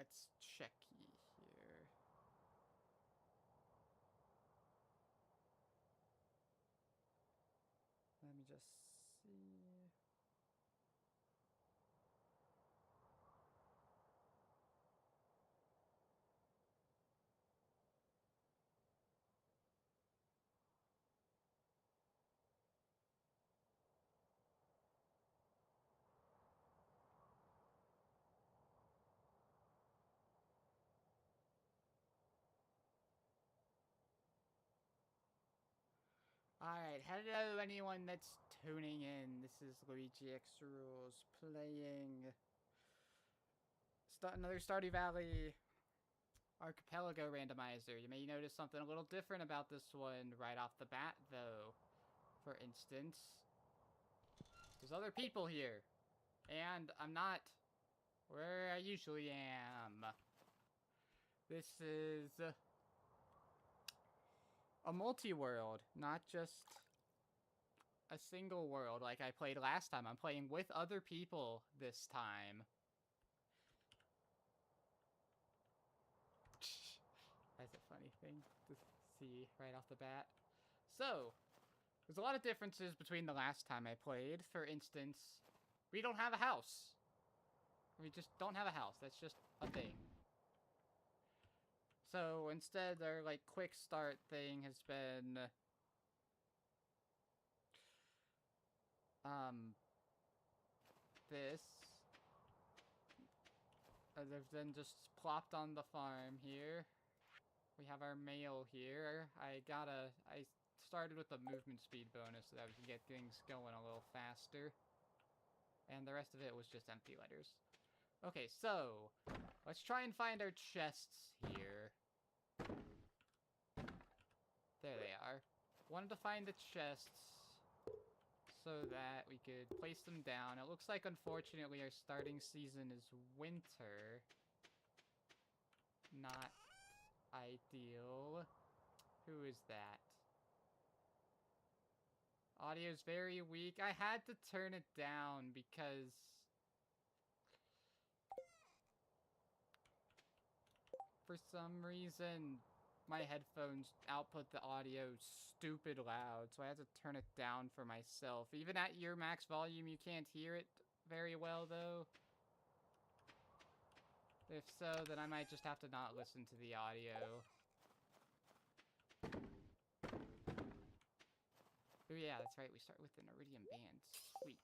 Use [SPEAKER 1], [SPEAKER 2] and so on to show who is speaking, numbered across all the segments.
[SPEAKER 1] let's check here. Let me just see. Alright, hello anyone that's tuning in. This is LuigiXRules playing another Stardew Valley Archipelago randomizer. You may notice something a little different about this one right off the bat, though. For instance, there's other people here, and I'm not where I usually am. This is a multi-world, not just a single world like I played last time. I'm playing with other people this time. That's a funny thing to see right off the bat. So, there's a lot of differences between the last time I played. For instance, we don't have a house. We just don't have a house. That's just a thing. So instead, their like quick start thing has been this. They've then just plopped on the farm here. We have our mail here. I started with the movement speed bonus so that we can get things going a little faster. And the rest of it was just empty letters. Okay, so let's try and find our chests here. There they are. Wanted to find the chests so that we could place them down. It looks like, unfortunately, our starting season is winter. Not ideal. Who is that? Audio's very weak. I had to turn it down because for some reason my headphones output the audio stupid loud, so I had to turn it down for myself. Even at your max volume, you can't hear it very well, though. If so, then I might just have to not listen to the audio. Oh yeah, that's right, we start with an Iridium band. Sweet.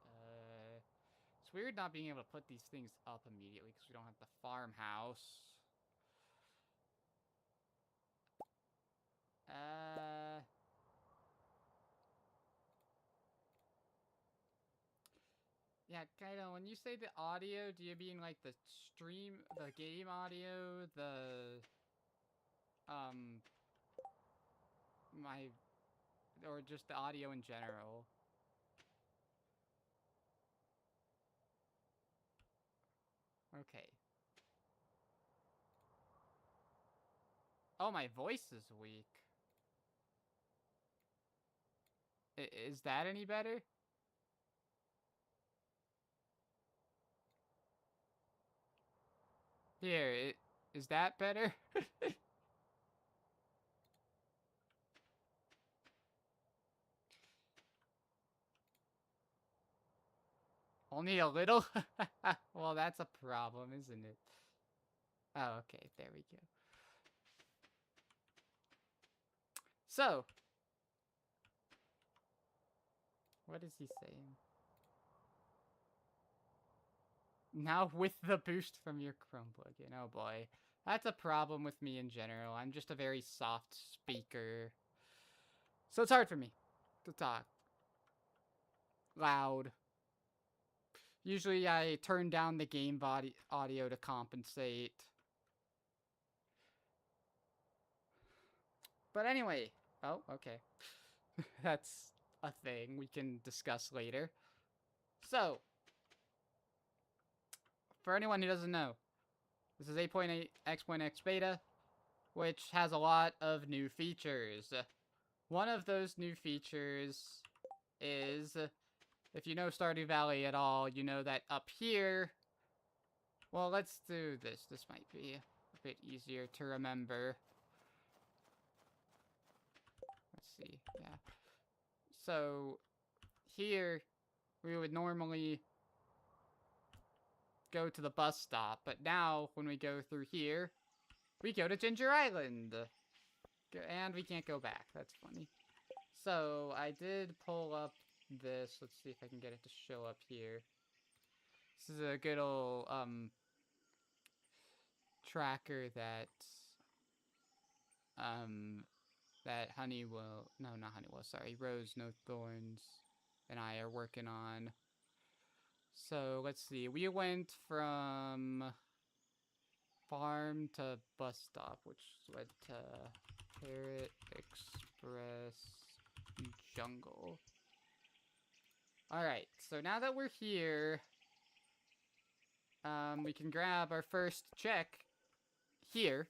[SPEAKER 1] Alright, it's weird not being able to put these things up immediately because we don't have the farmhouse. Yeah, Kaido, when you say the audio, do you mean like the stream, the game audio, or just the audio in general? Okay. Oh, my voice is weak. Is that any better? Here, is that better? Only a little? Well, that's a problem, isn't it? Oh, okay, there we go. So, what is he saying? Now with the boost from your Chrome plugin. Oh boy. That's a problem with me in general. I'm just a very soft speaker. So it's hard for me to talk loud. Usually I turn down the game audio to compensate. But anyway. Oh, okay. That's a thing we can discuss later. So, for anyone who doesn't know, this is 8.x.x beta, which has a lot of new features. One of those new features is, if you know Stardew Valley at all, you know that up here, Well, let's do this. This might be a bit easier to remember. Let's see. Yeah. So, here, we would normally go to the bus stop, but now, when we go through here, we go to Ginger Island. And we can't go back. That's funny. So, I did pull up this. Let's see if I can get it to show up here. This is a good old, tracker that, Rose No Thorns and I are working on. So, let's see. We went from farm to bus stop, which led to Parrot Express Jungle. Alright, so now that we're here, we can grab our first check here.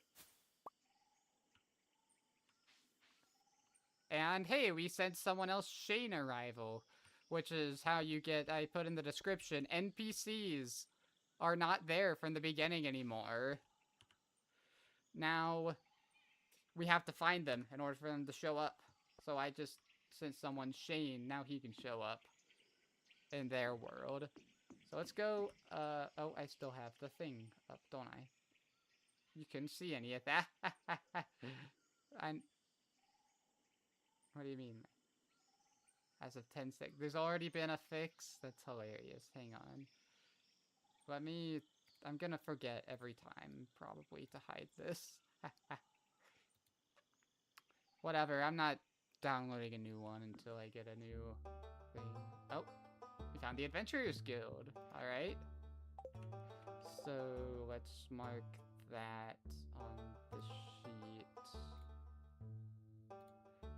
[SPEAKER 1] And hey, we sent someone else Shane arrival, which is how you get, I put in the description, NPCs are not there from the beginning anymore. Now, we have to find them in order for them to show up. So I just sent someone Shane, now he can show up in their world. So let's go, oh, I still have the thing up, don't I? You couldn't see any of that. What do you mean? As of 10 seconds. There's already been a fix? That's hilarious. Hang on. I'm gonna forget every time, probably, to hide this. Whatever, I'm not downloading a new one until I get a new thing. Oh, we found the Adventurers Guild. Alright. So, let's mark that on the sheet.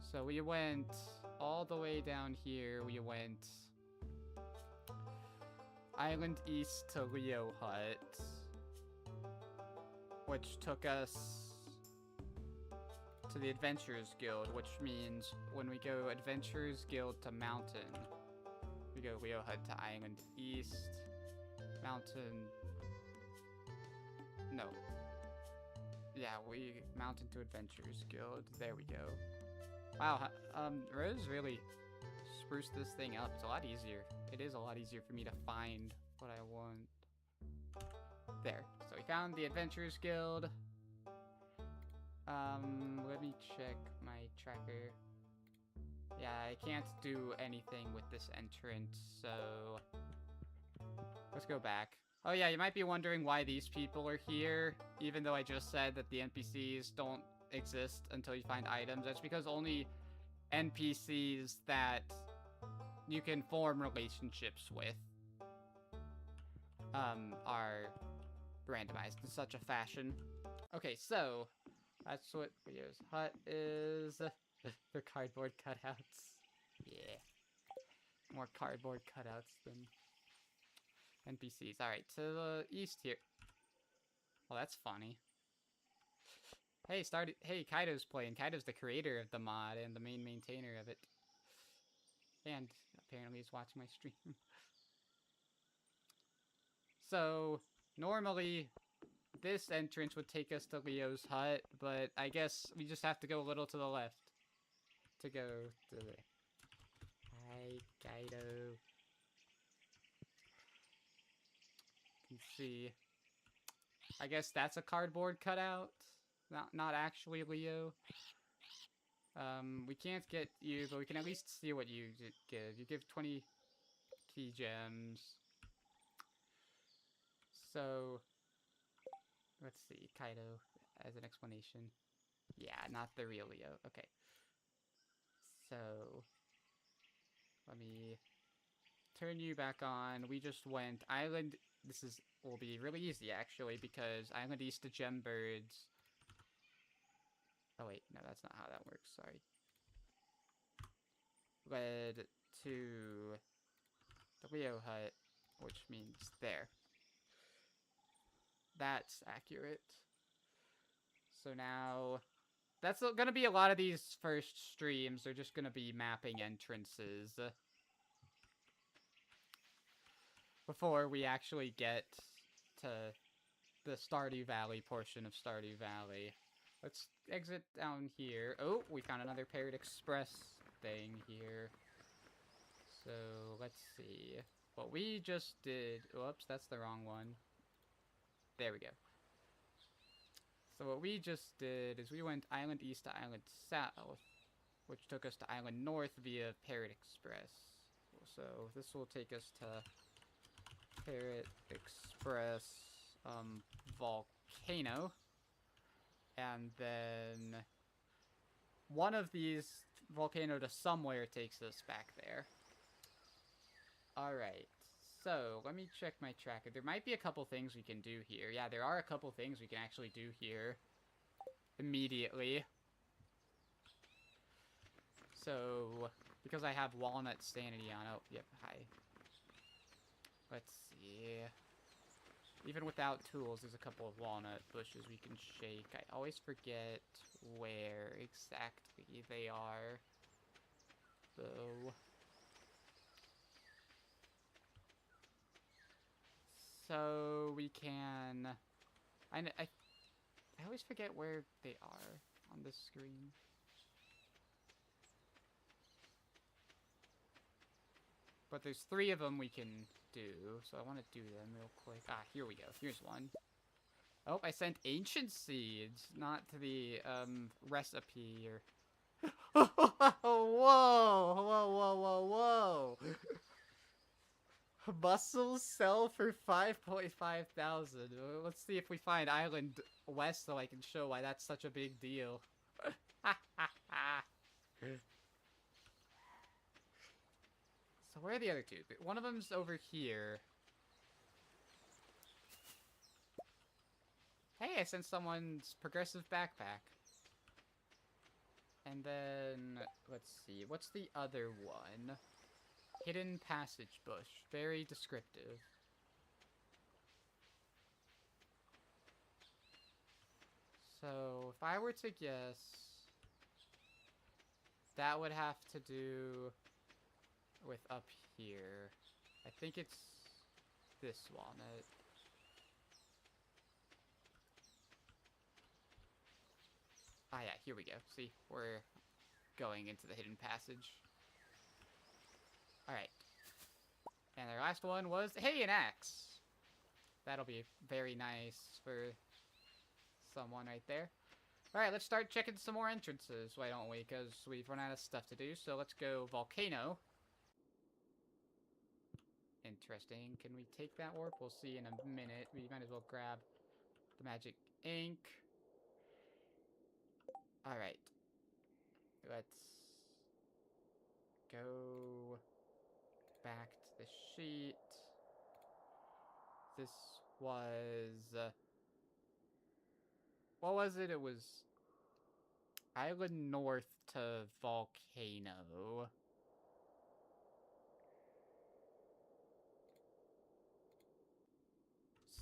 [SPEAKER 1] So we went all the way down here. We went Island East to Leo Hut, which took us to the Adventurers Guild, which means when we go Adventurers Guild to Mountain, we go Leo Hut to Island East, Mountain, no. Yeah, we Mountain to Adventurers Guild. There we go. Wow, Rose really spruced this thing up. It's a lot easier. It is a lot easier for me to find what I want. There. So we found the Adventurers Guild. Let me check my tracker. Yeah, I can't do anything with this entrance, so let's go back. Oh yeah, you might be wondering why these people are here, even though I just said that the NPCs don't exist until you find items. That's because only NPCs that you can form relationships with are randomized in such a fashion. Okay, so that's what Leo's hut is. They're cardboard cutouts. Yeah. More cardboard cutouts than NPCs. Alright, to the east here. Oh, that's funny. Hey, Hey, Kaido's playing. Kaido's the creator of the mod and the main maintainer of it. And apparently he's watching my stream. So, normally, this entrance would take us to Leo's hut, but I guess we just have to go a little to the left to go to the... Hi, Kaido. You can see. I guess that's a cardboard cutout. Not actually Leo. We can't get you, but we can at least see what you give. You give 20 key gems. So, let's see, Kaido as an explanation. Yeah, not the real Leo. Okay. So, let me turn you back on. We just went Island. Will be really easy actually, because Island East to Gembirds. Oh wait, no, that's not how that works, sorry. Led to the Leo hut, which means there. That's accurate. So now, that's gonna be a lot of these first streams. They're just gonna be mapping entrances before we actually get to the Stardew Valley portion of Stardew Valley. Let's exit down here. Oh, we found another Parrot Express thing here. So, let's see. What we just did... Whoops, that's the wrong one. There we go. So what we just did is we went island east to island south, which took us to island north via Parrot Express. So this will take us to Parrot Express Volcano. And then one of these volcano to somewhere takes us back there. Alright, so let me check my tracker. There might be a couple things we can do here. Yeah, there are a couple things we can actually do here immediately. So, because I have Walnut Sanity on. Oh, yep, hi. Let's see. Even without tools, there's a couple of walnut bushes we can shake. I always forget where exactly they are, though. So we can... I always forget where they are on the screen. But there's 3 of them we can do, so I want to do them real quick. Ah, here we go. Here's one. Oh, I sent ancient seeds, not to the recipe or... Whoa, whoa, whoa, whoa, whoa. Mussels sell for 5.5 thousand. Let's see if we find Island West so I can show why that's such a big deal. So where are the other 2? One of them's over here. Hey, I sent someone's progressive backpack. And then, let's see, what's the other one? Hidden passage bush. Very descriptive. So, if I were to guess, that would have to do with up here. I think it's this walnut. Ah, yeah, here we go. See, we're going into the hidden passage. Alright. And our last one was, hey, an axe! That'll be very nice for someone right there. Alright, let's start checking some more entrances, why don't we? Because we've run out of stuff to do, so let's go Volcano. Interesting. Can we take that warp? We'll see in a minute. We might as well grab the magic ink. Alright. Let's go back to the sheet. This was... what was it? It was Island North to Volcano.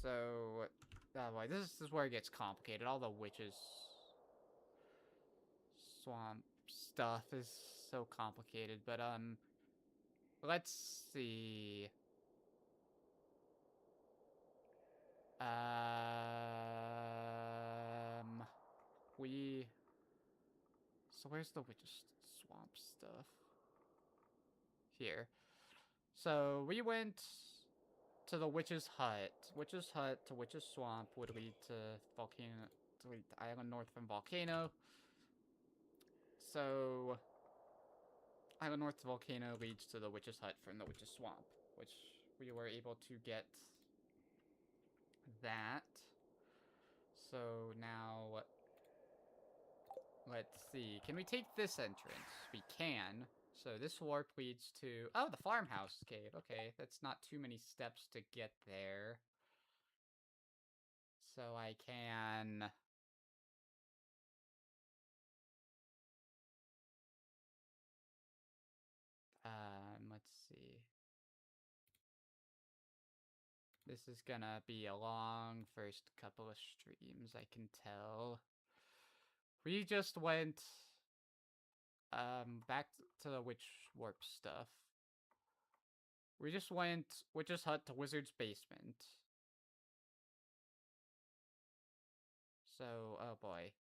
[SPEAKER 1] So, oh boy, this is where it gets complicated. All the witches swamp stuff is so complicated, but let's see. So where's the witches swamp stuff? Here. So we went to the witch's hut. Witch's hut to witch's swamp would lead to volcano, to lead to island north from volcano. So island north to volcano leads to the witch's hut from the witch's swamp, which we were able to get that. So now let's see. Can we take this entrance? We can. So this warp leads to... oh, the farmhouse cave. Okay, that's not too many steps to get there. So I can... let's see. This is gonna be a long first couple of streams, I can tell. We just went... back to the witch warp stuff. We just went Witch's Hut to Wizard's Basement. So, oh boy.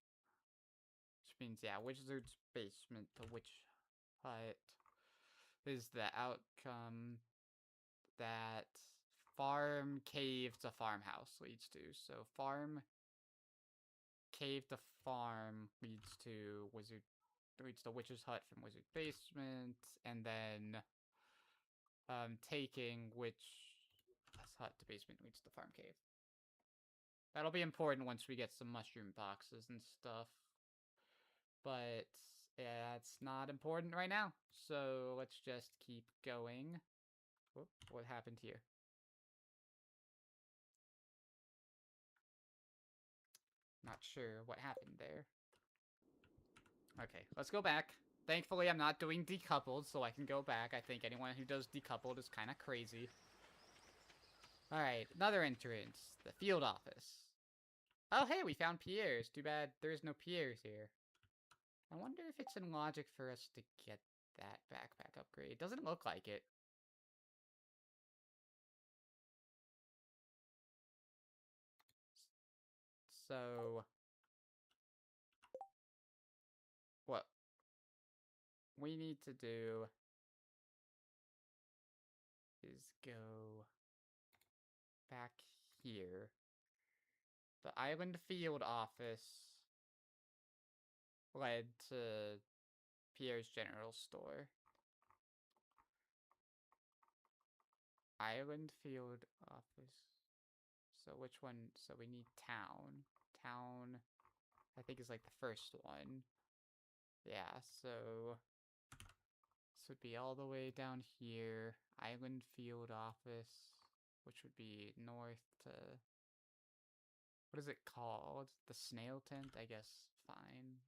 [SPEAKER 1] Which means, yeah, Wizard's basement to Witch Hut is the outcome that farm cave to farmhouse leads to. So farm cave to farm leads to Witch's Hut from Wizard basement, and then taking Witch's Hut to basement leads to farm cave. That'll be important once we get some mushroom boxes and stuff. But yeah, it's not important right now. So let's just keep going. Whoop, what happened here? Not sure what happened there. Okay, let's go back. Thankfully, I'm not doing decoupled, so I can go back. I think anyone who does decoupled is kind of crazy. Alright, another entrance. The field office. Oh, hey, we found Pierre's. Too bad there's no Pierre's here. I wonder if it's in logic for us to get that backpack upgrade. Doesn't look like it. So, what we need to do is go back here. The island field office led to Pierre's general store. Island field office. So which one? So we need town. Town, I think, is like the first one. Yeah, so this would be all the way down here. Island field office, which would be north to... What is it called? The snail tent? I guess. Fine.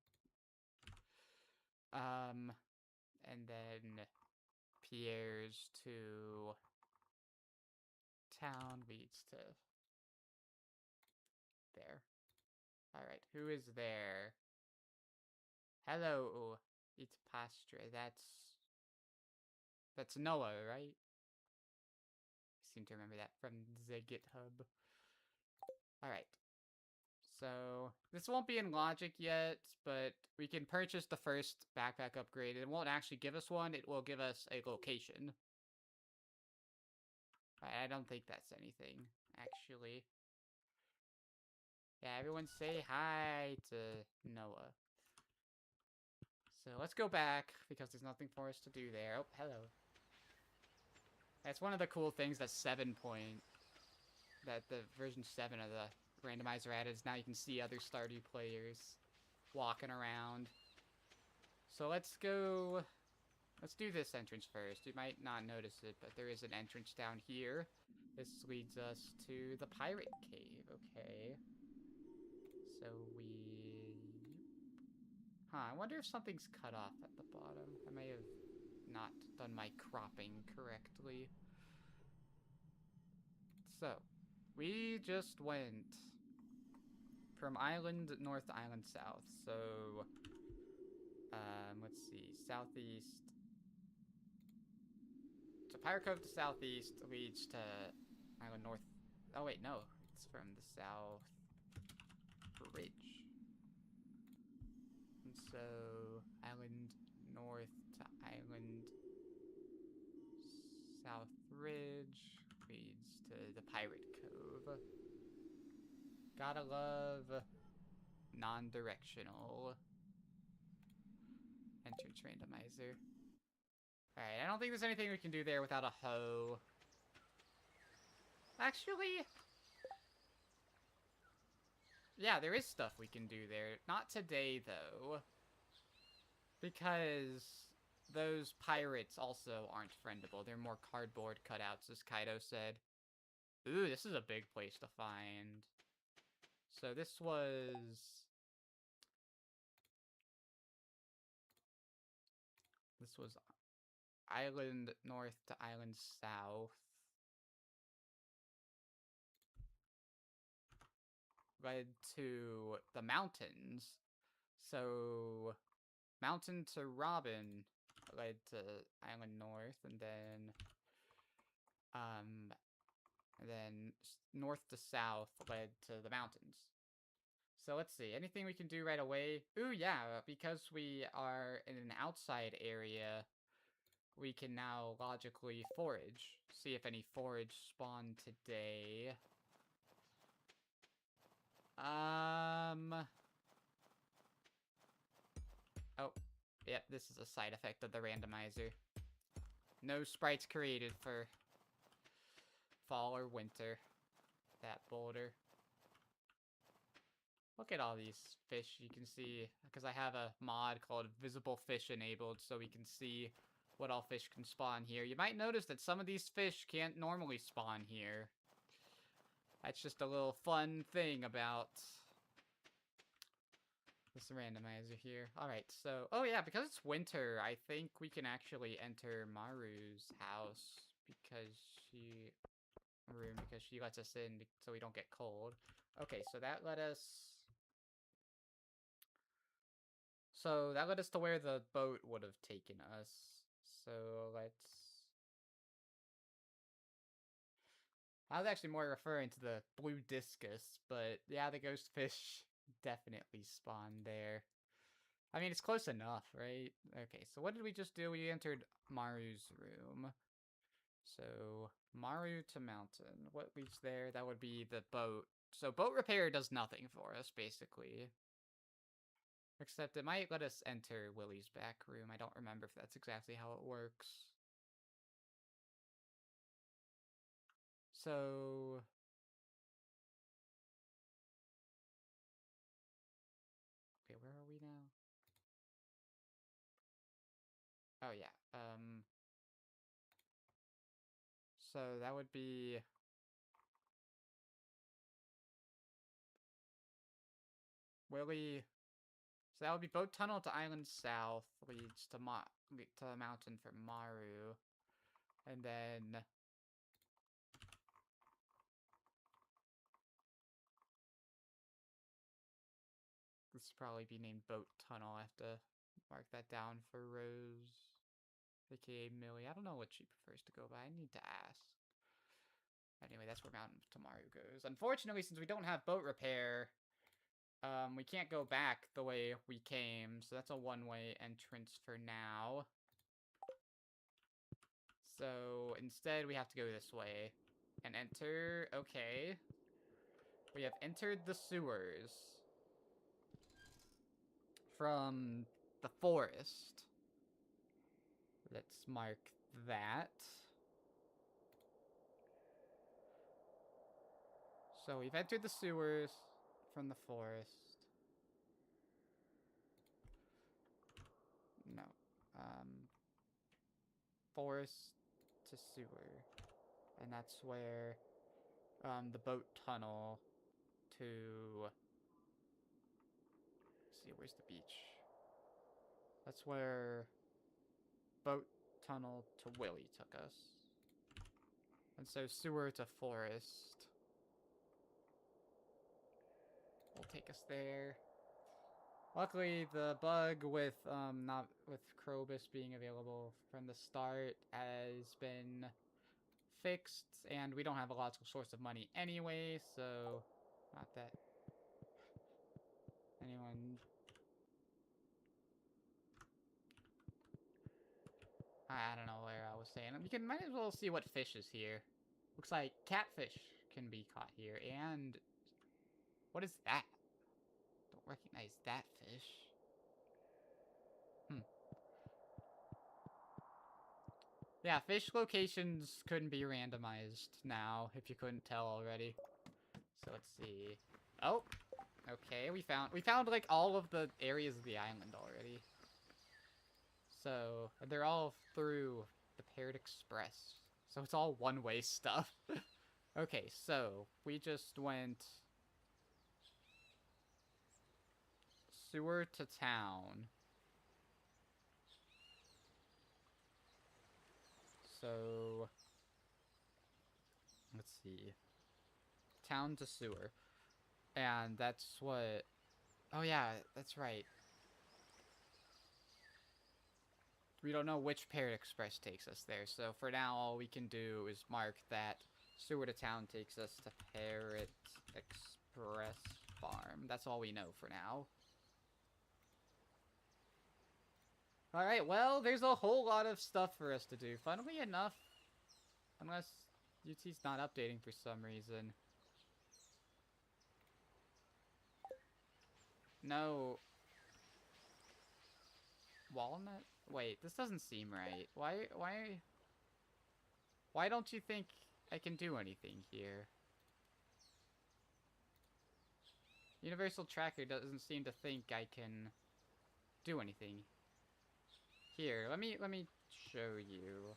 [SPEAKER 1] And then Pierre's to town leads to there. Alright, who is there? Hello, it's pasture. That's Noah, right? I seem to remember that from the GitHub. Alright. So, this won't be in logic yet, but we can purchase the first backpack upgrade. It won't actually give us one, it will give us a location. I don't think that's anything, actually. Yeah, everyone say hi to Noah. So let's go back, because there's nothing for us to do there. Oh, hello. That's one of the cool things that that the version 7 of the randomizer added, is now you can see other Stardew players walking around. So let's do this entrance first. You might not notice it, but there is an entrance down here. This leads us to the pirate cave, okay. So I wonder if something's cut off at the bottom. I may have not done my cropping correctly. So, we just went from island north to island south. So, let's see, southeast. So Pirate Cove to southeast leads to island north. Oh wait, no, it's from the south ridge. And so, island north to island south ridge leads to the Pirate Cove. Gotta love non-directional entrance randomizer. Alright, I don't think there's anything we can do there without a hoe. Actually, yeah, there is stuff we can do there. Not today, though. Because those pirates also aren't friendable. They're more cardboard cutouts, as Kaido said. Ooh, this is a big place to find. So this was... island north to island south. Led to the mountains. So, mountain to Robin led to island north, and then north to south led to the mountains. So let's see, anything we can do right away? Ooh, yeah, because we are in an outside area, we can now logically forage. See if any forage spawned today. Oh, yep, this is a side effect of the randomizer. No sprites created for fall or winter. That boulder. Look at all these fish you can see, because I have a mod called Visible Fish enabled, so we can see what all fish can spawn here. You might notice that some of these fish can't normally spawn here. That's just a little fun thing about this randomizer here. Alright, so... Oh yeah, because it's winter, I think we can actually enter Maru's house, because she lets us in so we don't get cold. Okay, so that led us... So that led us to where the boat would have taken us. So let's... I was actually more referring to the blue discus, but yeah, the ghost fish definitely spawned there. I mean, it's close enough, right? Okay, so what did we just do? We entered Maru's room. So, Maru to mountain. What leads there? That would be the boat. So, boat repair does nothing for us, basically. Except it might let us enter Willie's back room. I don't remember if that's exactly how it works. So... Okay, where are we now? Oh, yeah. So that would be... Willie... So that would be boat tunnel to island south, leads to the mountain for Maru. And then... This would probably be named boat tunnel. I have to mark that down for Rose, aka Millie. I don't know what she prefers to go by. I need to ask. Anyway, that's where Mountain to Maru goes. Unfortunately, since we don't have boat repair, we can't go back the way we came, so that's a one-way entrance for now. So instead, we have to go this way and enter. Okay. We have entered the sewers from the forest. Let's mark that. So we've entered the sewers from the forest. No. Forest to sewer. And that's where the boat tunnel to... Let's see, where's the beach? That's where boat tunnel to Willie took us. And so sewer to forest will take us there. Luckily, the bug with not with Krobus being available from the start has been fixed, and we don't have a logical source of money anyway, so not that anyone... I don't know where I was saying. Might as well see what fish is here. Looks like catfish can be caught here, and... What is that? Don't recognize that fish. Yeah, fish locations couldn't be randomized now, if you couldn't tell already. So let's see. Oh, okay, we found like all of the areas of the island already. So they're all through the Paired Express. So it's all one-way stuff. Okay, so we just went sewer to town. So let's see. Town to sewer. And that's what... Oh yeah, that's right. We don't know which Paired Express takes us there, so for now all we can do is mark that sewer to town takes us to Paired Express farm. That's all we know for now. Alright, well, there's a whole lot of stuff for us to do. Funnily enough, unless UT's not updating for some reason. No. Walnut? Wait, this doesn't seem right. Why don't you think I can do anything here? Universal Tracker doesn't seem to think I can do anything. Here, let me show you.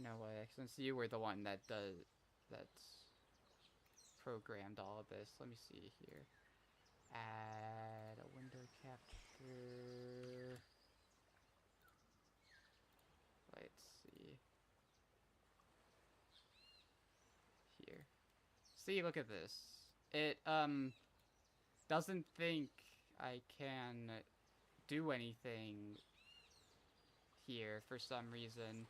[SPEAKER 1] No way, since you were the one that's programmed all of this. Let me see here. Add a window capture. Let's see. Here. See, look at this. It, doesn't think I can do anything here for some reason.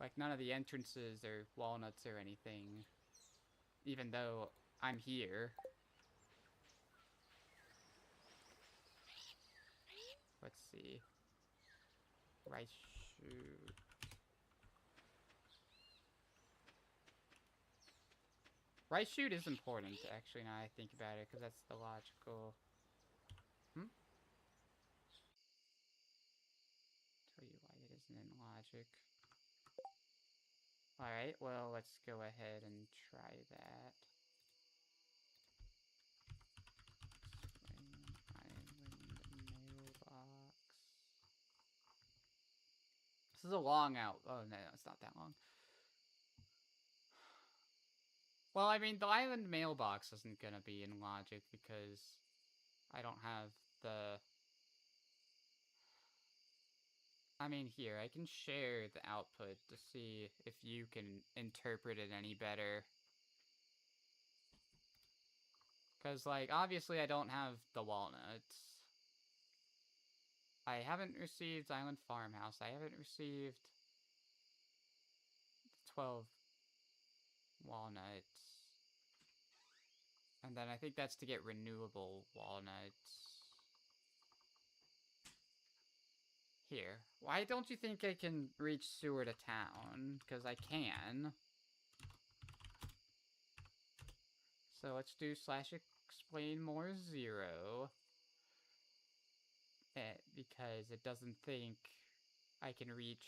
[SPEAKER 1] Like, none of the entrances are walnuts or anything. Even though I'm here. Let's see. Rice shoot. Rice shoot is important, actually, now I think about it, because that's the logical... Tell you why it isn't in logic. Alright, well, let's go ahead and try that. Explain island mailbox. This is a long out. Oh, no, it's not that long. Well, I mean, the island mailbox isn't gonna be in logic because I don't have the... I mean, here, I can share the output to see if you can interpret it any better. Because, like, obviously I don't have the walnuts. I haven't received Island Farmhouse. I haven't received 12 walnuts. And then I think that's to get renewable walnuts. Here. Why don't you think I can reach sewer to town? Because I can. So let's do /explain more 0. Because it doesn't think I can reach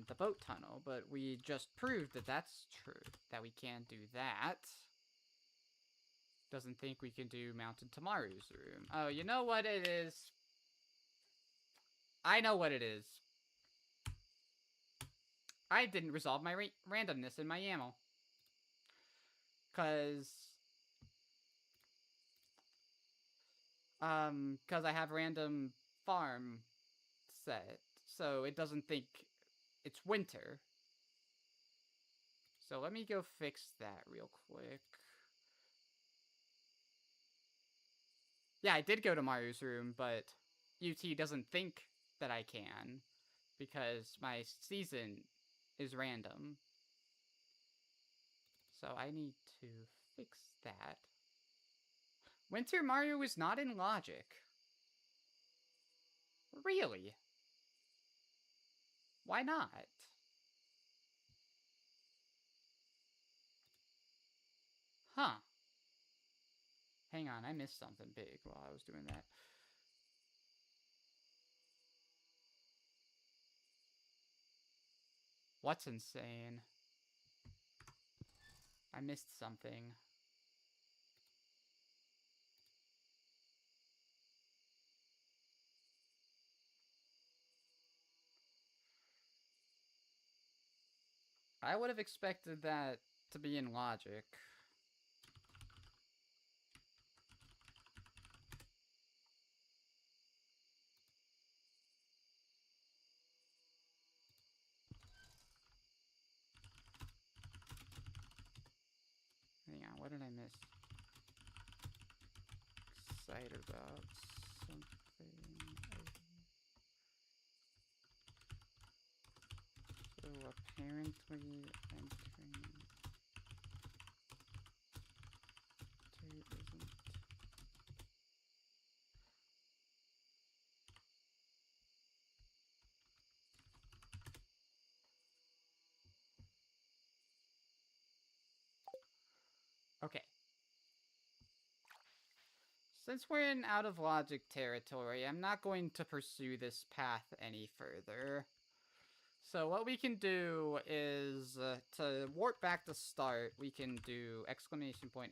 [SPEAKER 1] the boat tunnel, but we just proved that that's true, that we can't do that. Doesn't think we can do Mounted Tamaru's room. Oh, you know what it is? I know what it is. I didn't resolve my randomness in my YAML. Cause I have random farm set, so it doesn't think it's winter. So let me go fix that real quick. Yeah, I did go to Maru's room, but UT doesn't think that I can because my season is random. So I need to fix that. Winter Mario is not in logic. Really? Why not? Huh. Hang on, I missed something big while I was doing that. What's insane? I missed something. I would have expected that to be in logic. Hang on, what did I miss? Excited about something. So apparently entering Okay. Since we're in out of logic territory, I'm not going to pursue this path any further. So what we can do is, to warp back to start, we can do exclamation point,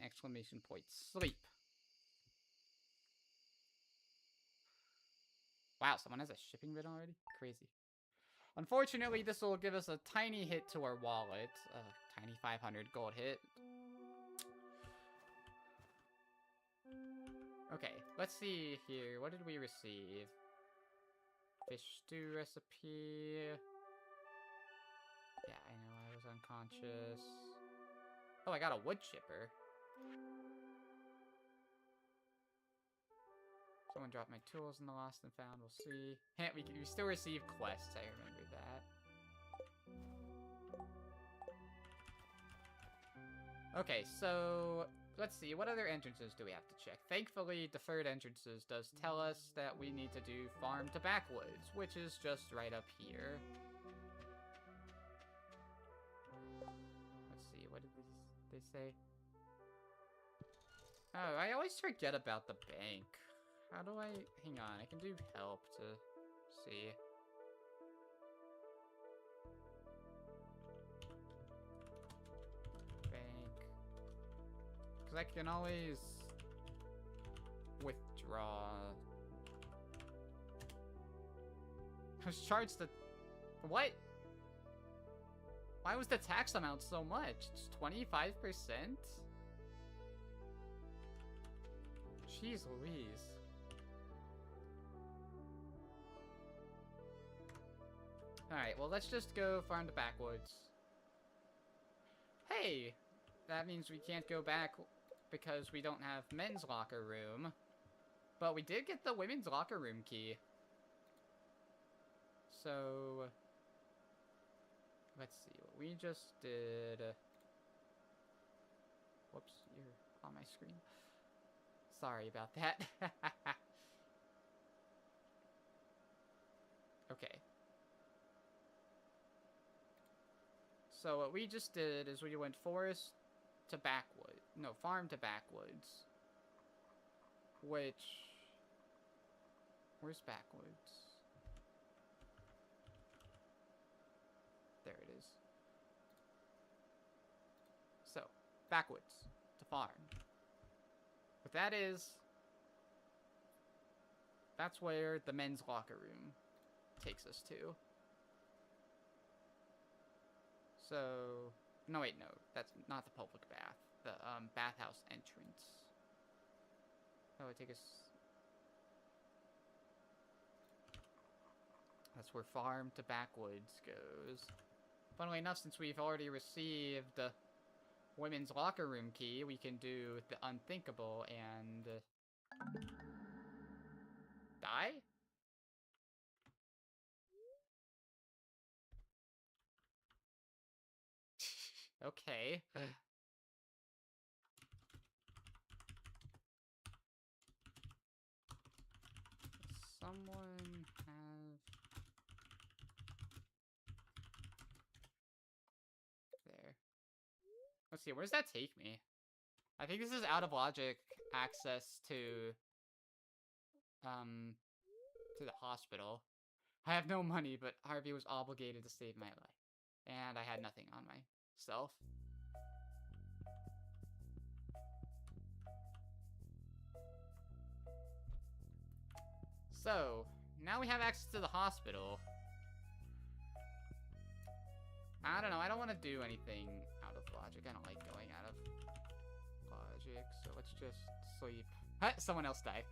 [SPEAKER 1] sleep. Wow, someone has a shipping bid already? Crazy. Unfortunately, this will give us a tiny hit to our wallet. A tiny 500 gold hit. Okay, let's see here. What did we receive? Fish stew recipe. Yeah, I know, I was unconscious. Oh, I got a wood chipper. Someone dropped my tools in the lost and found. We'll see. We still receive quests. I remember that. Okay, so let's see. What other entrances do we have to check? Thankfully, deferred entrances does tell us that we need to do farm to backwoods, which is just right up here. Let's see. What did they say? Oh, I always forget about the bank. How do I... Hang on, I can do help to see. Bank. Because I can always withdraw. I was charged the... What? Why was the tax amount so much? It's 25%? Jeez Louise. Alright, well, let's just go farm to backwoods. Hey! That means we can't go back because we don't have men's locker room. But we did get the women's locker room key. So... let's see what we just did. Whoops, you're on my screen. Sorry about that. Okay. So what we just did is we went forest to backwood. No, farm to backwoods. Which... where's backwoods? There it is. So, backwoods to farm. What that is... that's where the men's locker room takes us to. So, no wait, no, that's not the public bath. The, bathhouse entrance. Oh, it take us... that's where farm to backwoods goes. Funnily enough, since we've already received the women's locker room key, we can do the unthinkable and... die? Okay. Someone have... there. Let's see, where does that take me? I think this is out of logic access to the hospital. I have no money, but Harvey was obligated to save my life. And I had nothing on myself. So, now we have access to the hospital. I don't know, I don't want to do anything out of logic. I don't like going out of logic, so let's just sleep. Someone else died.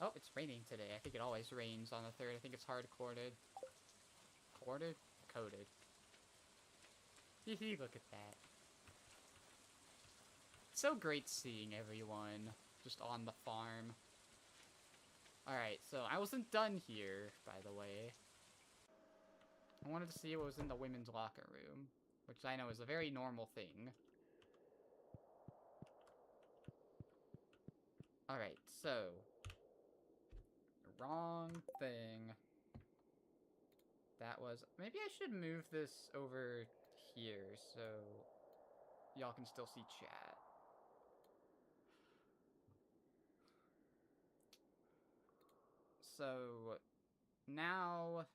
[SPEAKER 1] Oh, it's raining today. I think it always rains on the 3rd. I think it's hard-coded. Coded? Coded. Hehe, look at that. It's so great seeing everyone just on the farm. Alright, so I wasn't done here, by the way. I wanted to see what was in the women's locker room, which I know is a very normal thing. Alright, so... wrong thing. that was. Maybe I should move this over here so y'all can still see chat. So now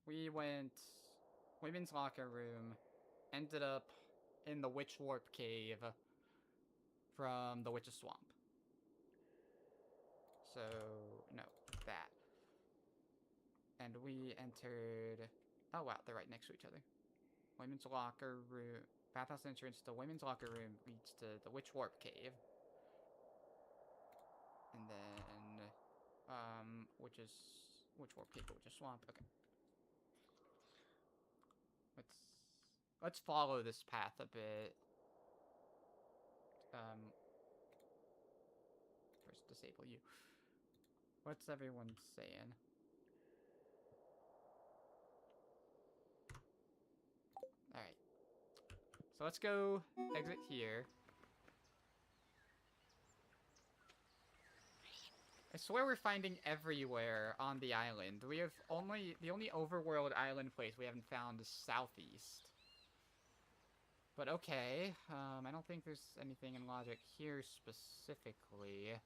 [SPEAKER 1] we went women's locker room, ended up in the witch warp cave from the witch's swamp. So no, that. And we entered... Oh wow, they're right next to each other. Women's locker room... Bathhouse entrance to women's locker room leads to the witch warp cave. And then... Witch warp cave, witch swamp, okay. Let's follow this path a bit. First disable you. What's everyone saying? Alright. So let's go exit here. I swear we're finding everywhere on the island. We have the only overworld island place we haven't found is southeast. But okay, I don't think there's anything in logic here specifically.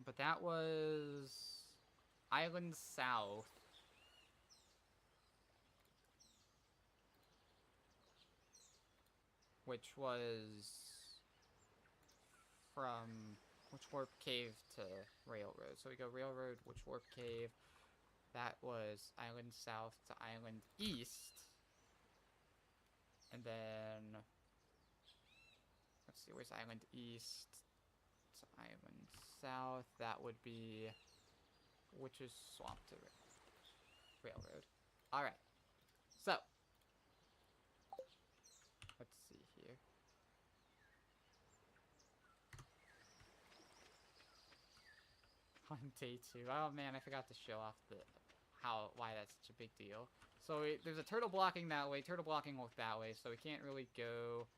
[SPEAKER 1] But that was island south. Which was from Witch Warp Cave to Railroad. So we go Railroad, Witch Warp Cave. That was island south to island east. And then, let's see, where's island east to island south? That would be Witch's Swamp to Railroad. Alright. So, let's see here. On day 2. Oh man, I forgot to show off why that's such a big deal. So there's a turtle blocking that way, turtle blocking look that way, so we can't really go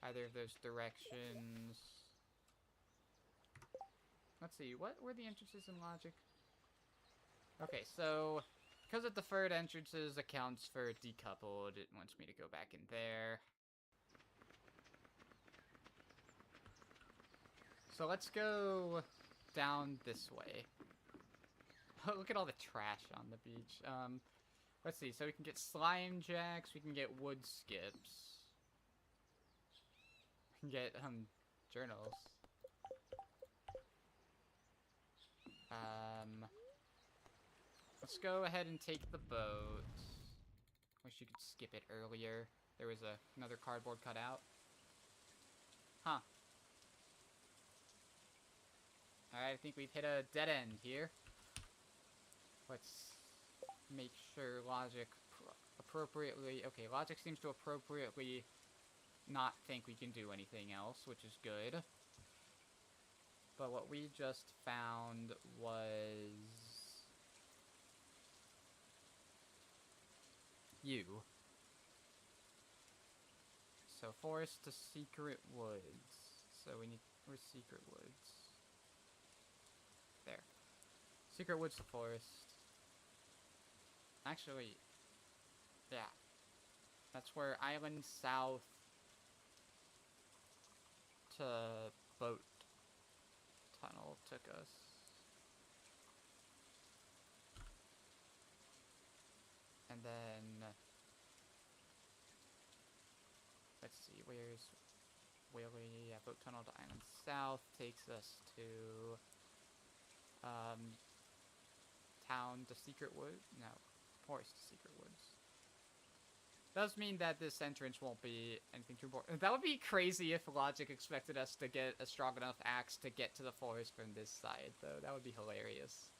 [SPEAKER 1] either of those directions. Let's see, what were the entrances in logic? Okay, so because of deferred entrances accounts for decoupled, it wants me to go back in there. So let's go down this way. Look at all the trash on the beach. Let's see, so we can get slime jacks, we can get wood skips. We can get, journals. Let's go ahead and take the boat. Wish you could skip it earlier. There was another cardboard cut out. Huh. Alright, I think we've hit a dead end here. Let's make sure logic appropriately... Okay, logic seems to appropriately not think we can do anything else, which is good. But what we just found was... you. So, forest to secret woods. So we need... Where's secret woods? There. Secret woods to forest. Actually, yeah. That's where island south to boat tunnel took us. And then, let's see, where's Willie? Yeah, boat tunnel to island south takes us to town to secret wood? No, forest to secret woods. Does mean that this entrance won't be anything too important. That would be crazy if logic expected us to get a strong enough axe to get to the forest from this side, though. That would be hilarious.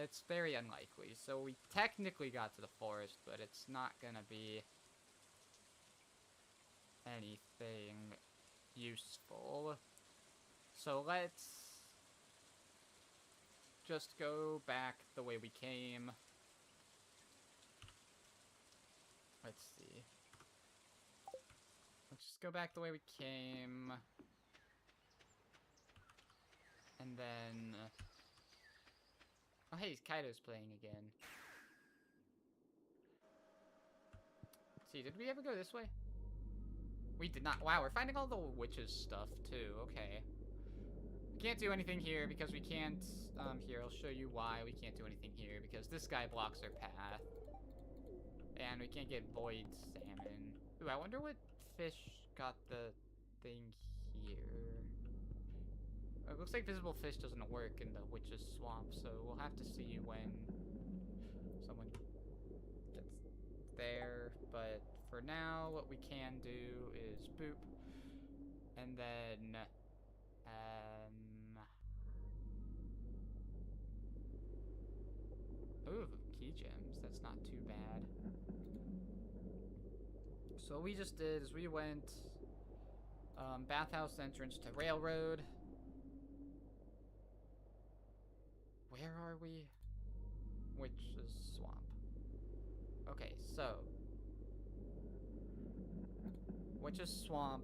[SPEAKER 1] It's very unlikely. So we technically got to the forest, but it's not gonna be anything useful. So let's just go back the way we came. Let's see. Let's just go back the way we came. And then... Oh, hey, Kaido's playing again. Let's see, did we ever go this way? We did not. Wow, we're finding all the witches stuff, too. Okay. We can't do anything here because we can't... here, I'll show you why we can't do anything here. Because this guy blocks our path. And we can't get void salmon. Ooh, I wonder what fish got the thing here. It looks like visible fish doesn't work in the witch's swamp, so we'll have to see when someone gets there. But for now, what we can do is boop. And then, ooh, key gems. That's not too bad. So what we just did is we went, bathhouse entrance to railroad. Where are we? Witch's swamp. Okay, so Witch's swamp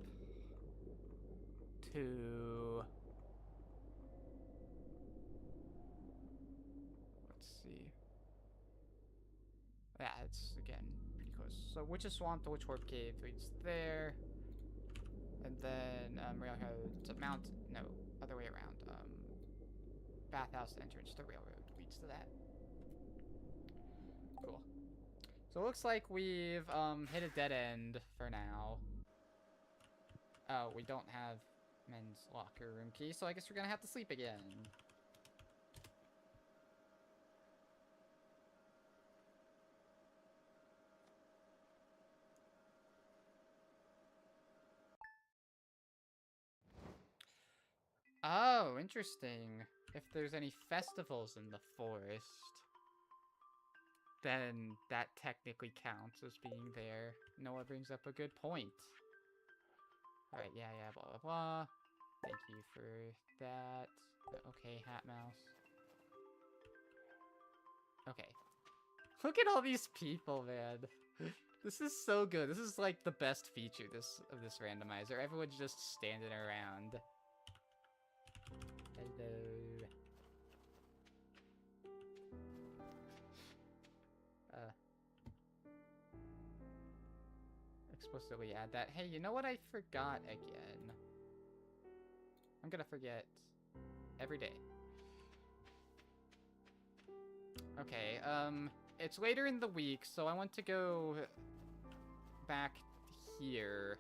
[SPEAKER 1] to... Let's see. Yeah, it's, again, pretty close. So Witch's swamp to Witch Warp Cave leads there. And then, railroad to mountain... No, other way around. Bathhouse entrance to railroad leads to that. Cool. So it looks like we've, hit a dead end for now. Oh, we don't have men's locker room key, so I guess we're gonna have to sleep again. Oh, interesting. If there's any festivals in the forest, then that technically counts as being there. Noah brings up a good point. Alright, yeah, blah, blah, blah. Thank you for that. Okay, Hat Mouse. Okay. Look at all these people, man. This is so good. This is like the best feature of this randomizer. Everyone's just standing around. Hello. Explicitly add that. Hey, you know what I forgot again? I'm gonna forget every day. Okay, it's later in the week, so I want to go back here.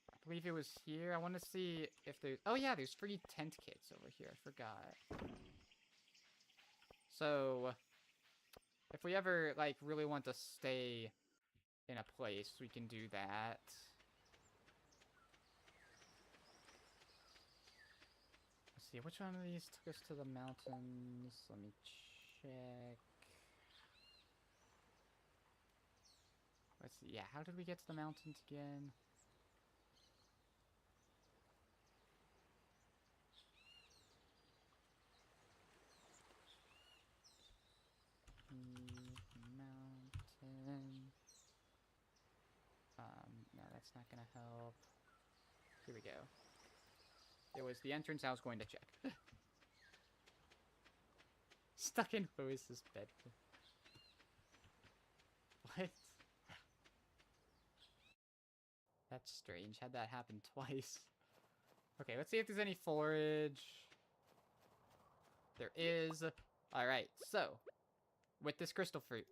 [SPEAKER 1] I believe it was here. I want to see if there's... Oh yeah, there's free tent kits over here. I forgot. So, if we ever, like, really want to stay in a place, we can do that. Let's see, which one of these took us to the mountains? Let me check. Let's see, yeah, how did we get to the mountains again? Mountain. No, that's not gonna help. Here we go. It was the entrance I was going to check. Stuck in Lois's bed. What? That's strange. Had that happen twice. Okay, let's see if there's any forage. There is. Alright, so. With this crystal fruit.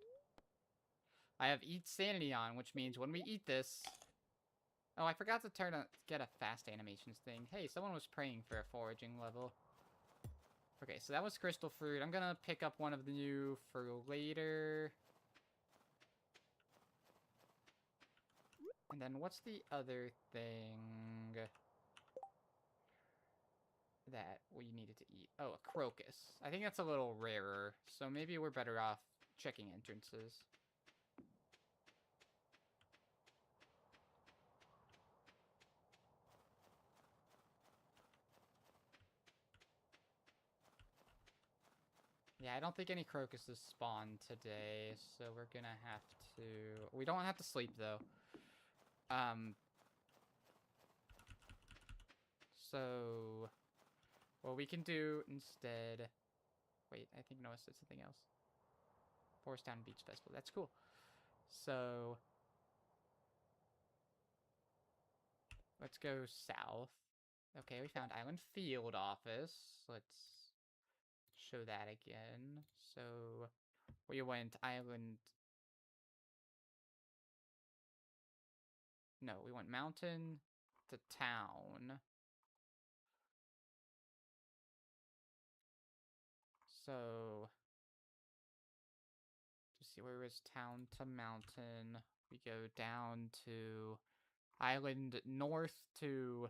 [SPEAKER 1] I have Eat Sanity on, which means when we eat this... Oh, I forgot to get a fast animations thing. Hey, someone was praying for a foraging level. Okay, so that was crystal fruit. I'm gonna pick up one of the new for later. And then what's the other thing that we needed to eat? Oh, a crocus. I think that's a little rarer, so maybe we're better off checking entrances. Yeah, I don't think any crocuses spawned today, so we're gonna have to... We don't have to sleep, though. So... What we can do instead... Wait, I think Noah said something else. Forest Town Beach Festival. That's cool. So... let's go south. Okay, we found Island Field Office. Let's show that again. So... we went Island... no, we went mountain to town. So... to see where is town to mountain. We go down to island north to...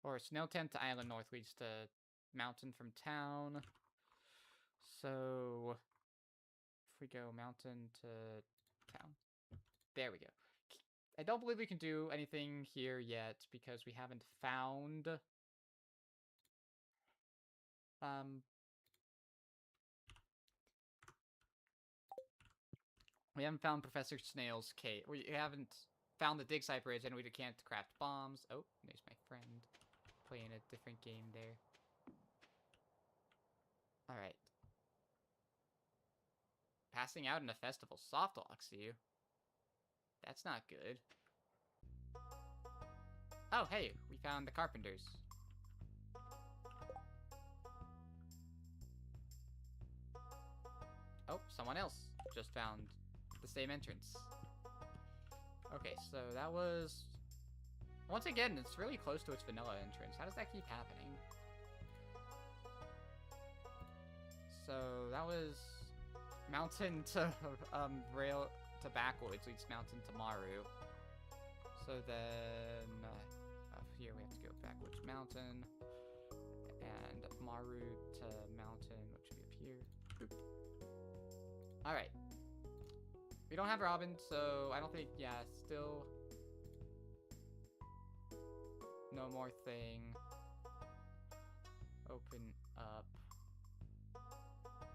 [SPEAKER 1] or Snail Tent to island north leads to mountain from town. So... if we go mountain to town. There we go. I don't believe we can do anything here yet because we haven't found... we haven't found Professor Snail's cave. We haven't found the dig site bridge, and we can't craft bombs. Oh, there's my friend playing a different game there. Alright. Passing out in a festival soft locks you. That's not good. Oh, hey, we found the carpenters. Oh, someone else just found the same entrance. Okay, so that was... once again, it's really close to its vanilla entrance. How does that keep happening? So, that was... mountain to, rail to backwoods leads mountain to Maru. So then... here we have to go backwoods mountain. And Maru to mountain, which will be up here. Boop. Alright. We don't have Robin, so I don't think, yeah, still... no more thing. Open up.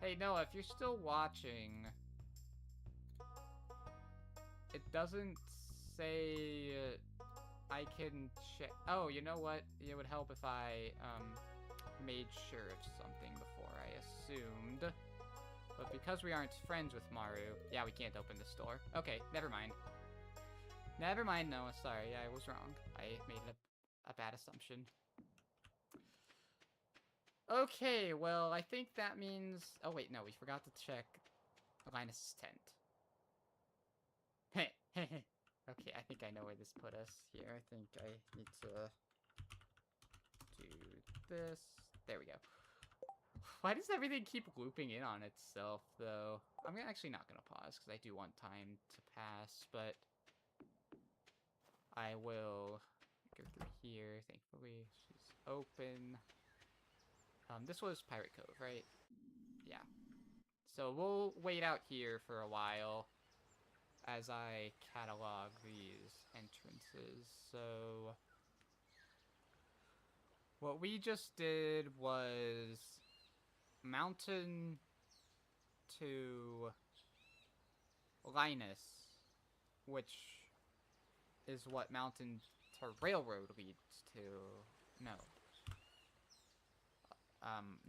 [SPEAKER 1] Hey, Noah, if you're still watching... it doesn't say... I can check... oh, you know what? It would help if I, made sure of something before I assumed. But because we aren't friends with Maru... yeah, we can't open this door. Okay, never mind. Never mind, Noah. Sorry, I was wrong. I made a bad assumption. Okay, well, I think that means... oh, wait, no, we forgot to check Linus' tent. Okay, I think I know where this put us here. I think I need to do this. There we go. Why does everything keep looping in on itself, though? I'm actually not going to pause, because I do want time to pass, but I will go through here. Thankfully, she's open. This was Pirate Cove, right? Yeah. So we'll wait out here for a while as I catalog these entrances. So what we just did was mountain to Linus, which is what mountain to railroad leads to. No.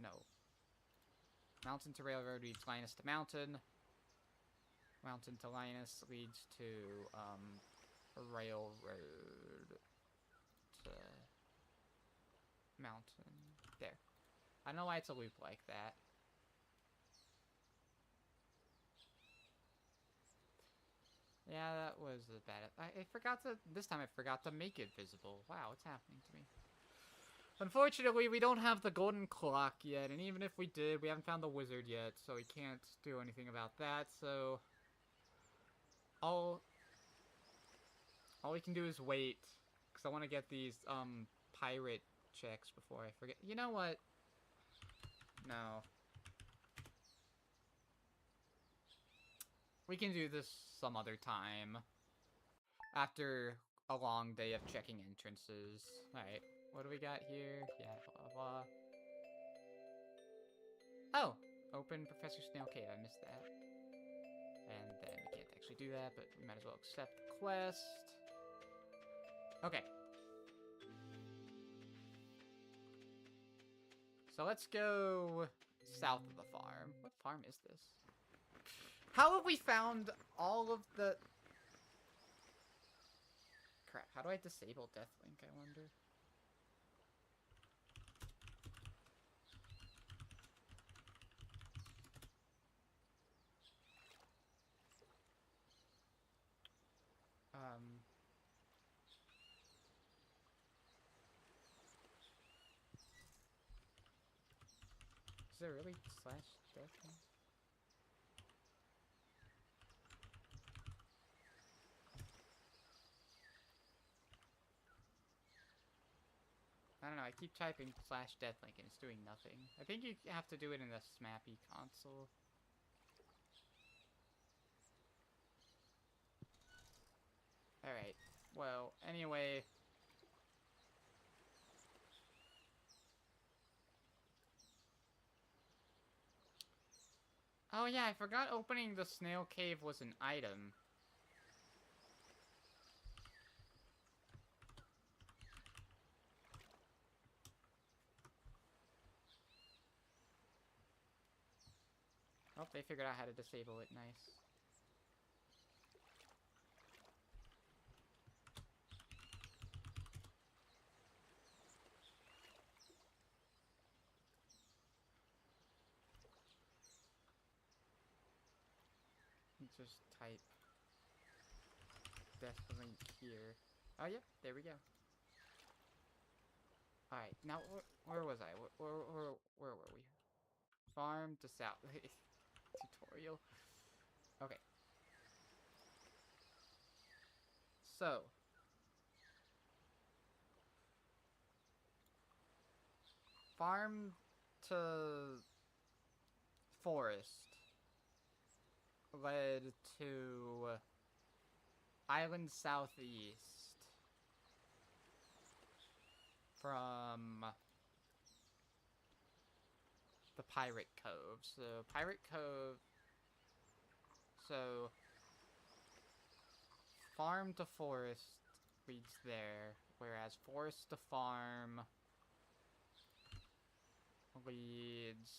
[SPEAKER 1] No. Mountain to railroad leads Linus to mountain. Mountain to Linus leads to, railroad to mountain. There. I don't know why it's a loop like that. Yeah, that was a bad... I forgot to... this time I forgot to make it visible. Wow, what's happening to me? Unfortunately, we don't have the golden clock yet, and even if we did, we haven't found the wizard yet, so we can't do anything about that, so... all we can do is wait, because I want to get these, pirate checks before I forget. You know what? No. We can do this some other time. After a long day of checking entrances. Alright, what do we got here? Yeah, blah, blah, blah. Oh! Open Professor Snail Cave, I missed that. And then we can't actually do that, but we might as well accept the quest. Okay. So let's go south of the farm. What farm is this? How have we found all of the... Crap, how do I disable Deathlink, I wonder? Is there really /Deathlink? I don't know, I keep typing /Deathlink and it's doing nothing. I think you have to do it in the SVAP console. Alright, well, anyway... Oh yeah, I forgot opening the snail cave was an item. Oh, they figured out how to disable it, nice. Just type Deathlink here. Oh, yep, there we go. Alright, now where was I? Where were we? Farm to south. Tutorial. Okay. So. Farm to forest led to island southeast from the Pirate Cove. So, Pirate Cove... So, farm to forest leads there, whereas forest to farm leads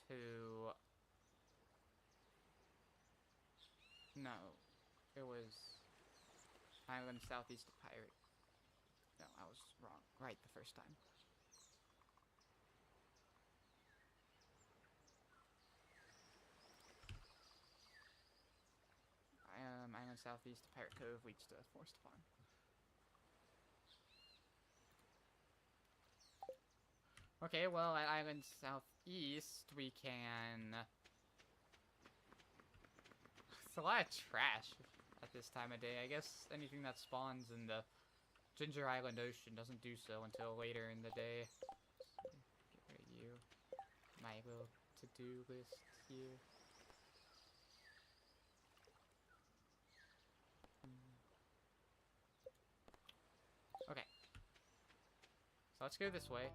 [SPEAKER 1] to... No, it was island southeast of Pirate. No, I was wrong. Right the first time. Island southeast of Pirate Cove leads to Forest Farm. Okay, well, at island southeast, we can... It's a lot of trash at this time of day. I guess anything that spawns in the Ginger Island Ocean doesn't do so until later in the day. Get rid of you. My little to-do list here. Okay. So let's go this way.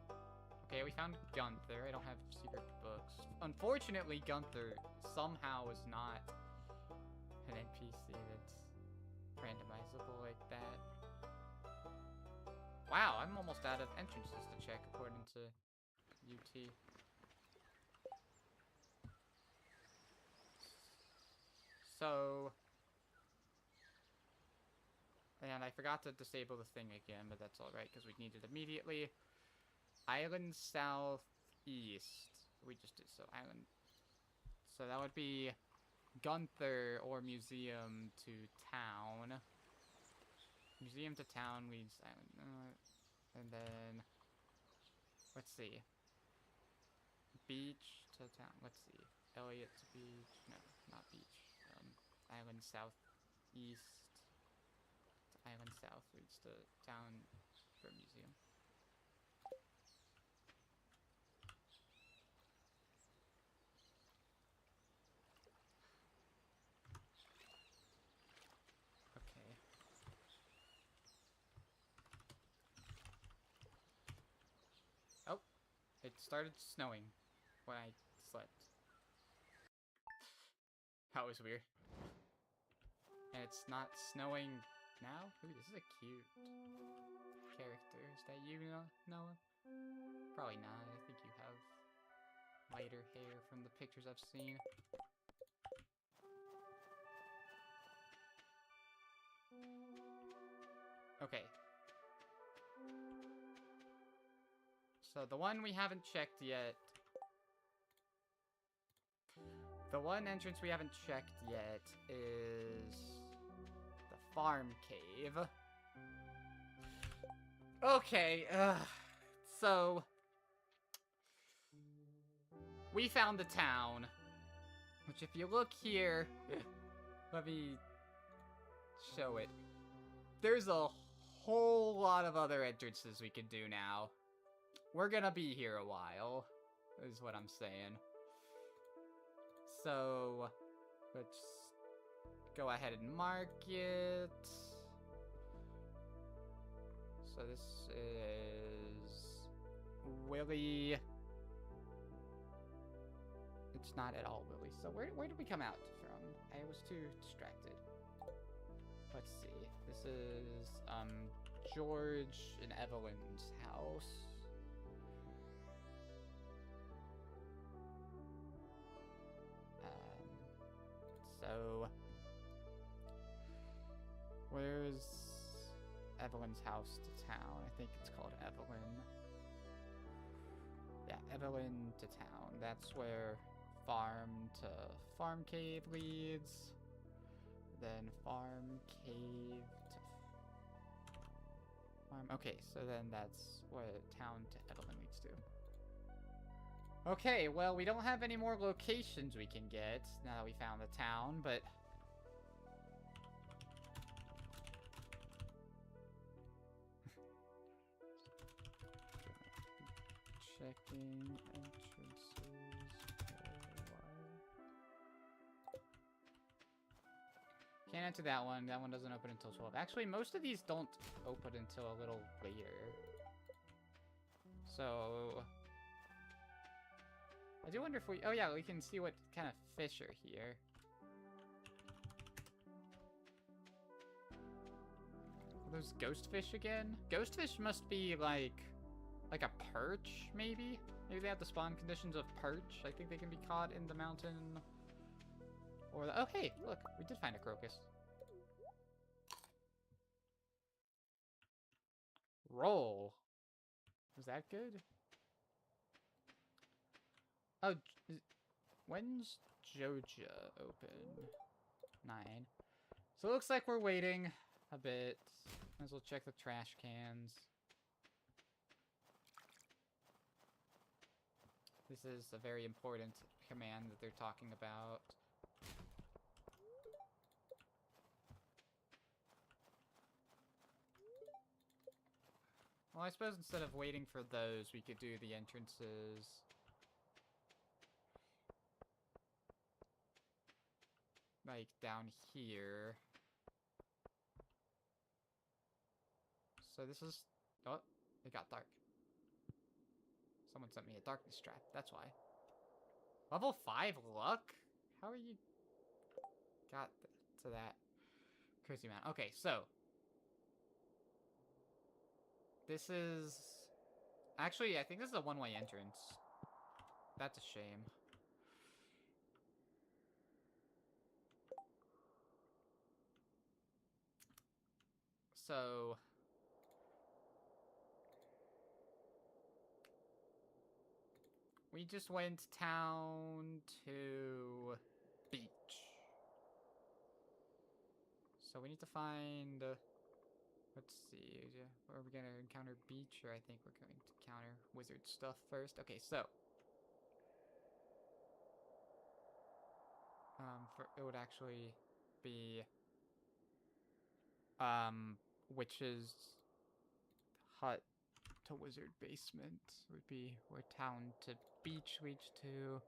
[SPEAKER 1] Okay, we found Gunther. I don't have secret books. Unfortunately, Gunther somehow is not an NPC that's randomizable like that. Wow, I'm almost out of entrances to check according to UT. So... And I forgot to disable the thing again, but that's alright, because we need it immediately. Island southeast. We just did so. Island. So that would be Gunther or museum to town. Museum to town leads island. And then... Let's see. Beach to town. Let's see. Elliott to beach. No, not beach. Island southeast. Island south leads to town for museum. Okay. Oh, it started snowing when I slept. That was weird. And it's not snowing now? Ooh, this is a cute character. Is that you, Noah? Probably not. I think you have lighter hair from the pictures I've seen. Okay. So the one we haven't checked yet. The one entrance we haven't checked yet is the farm cave. Okay, so we found the town, which if you look here, let me show it. There's a whole lot of other entrances we can do now. We're gonna be here a while, is what I'm saying. So, let's go ahead and mark it. So this is Willy. It's not at all Willy. So where did we come out from? I was too distracted. Let's see. This is George and Evelyn's house. So where's Evelyn's house to town? I think it's called Evelyn. Yeah, Evelyn to town. That's where farm to farm cave leads. Then farm cave to farm. Okay, so then that's where town to Evelyn leads to. Okay, well, we don't have any more locations we can get now that we found the town, but checking entrances. Can't enter that one. That one doesn't open until 12. Actually, most of these don't open until a little later. So I do wonder if we... Oh yeah, we can see what kind of fish are here. Are those ghost fish again? Ghost fish must be like a perch, maybe? Maybe they have the spawn conditions of perch. I think they can be caught in the mountain. Or the... Oh, hey, look, we did find a crocus. Roll. Was that good? Oh, when's Joja open? 9. So it looks like we're waiting a bit. Might as well check the trash cans. This is a very important command that they're talking about. Well, I suppose instead of waiting for those, we could do the entrances. Like, down here. So this is... Oh, it got dark. Someone sent me a darkness trap, that's why. Level 5 luck? How are you... got to that crazy amount? Okay, so... This is... Actually, I think this is a one-way entrance. That's a shame. So... we just went town to beach. So we need to find... let's see, are we gonna encounter beach, or I think we're going to encounter wizard stuff first? Okay, so... it would actually be... witch's hut to wizard basement would be where town to beach leads to.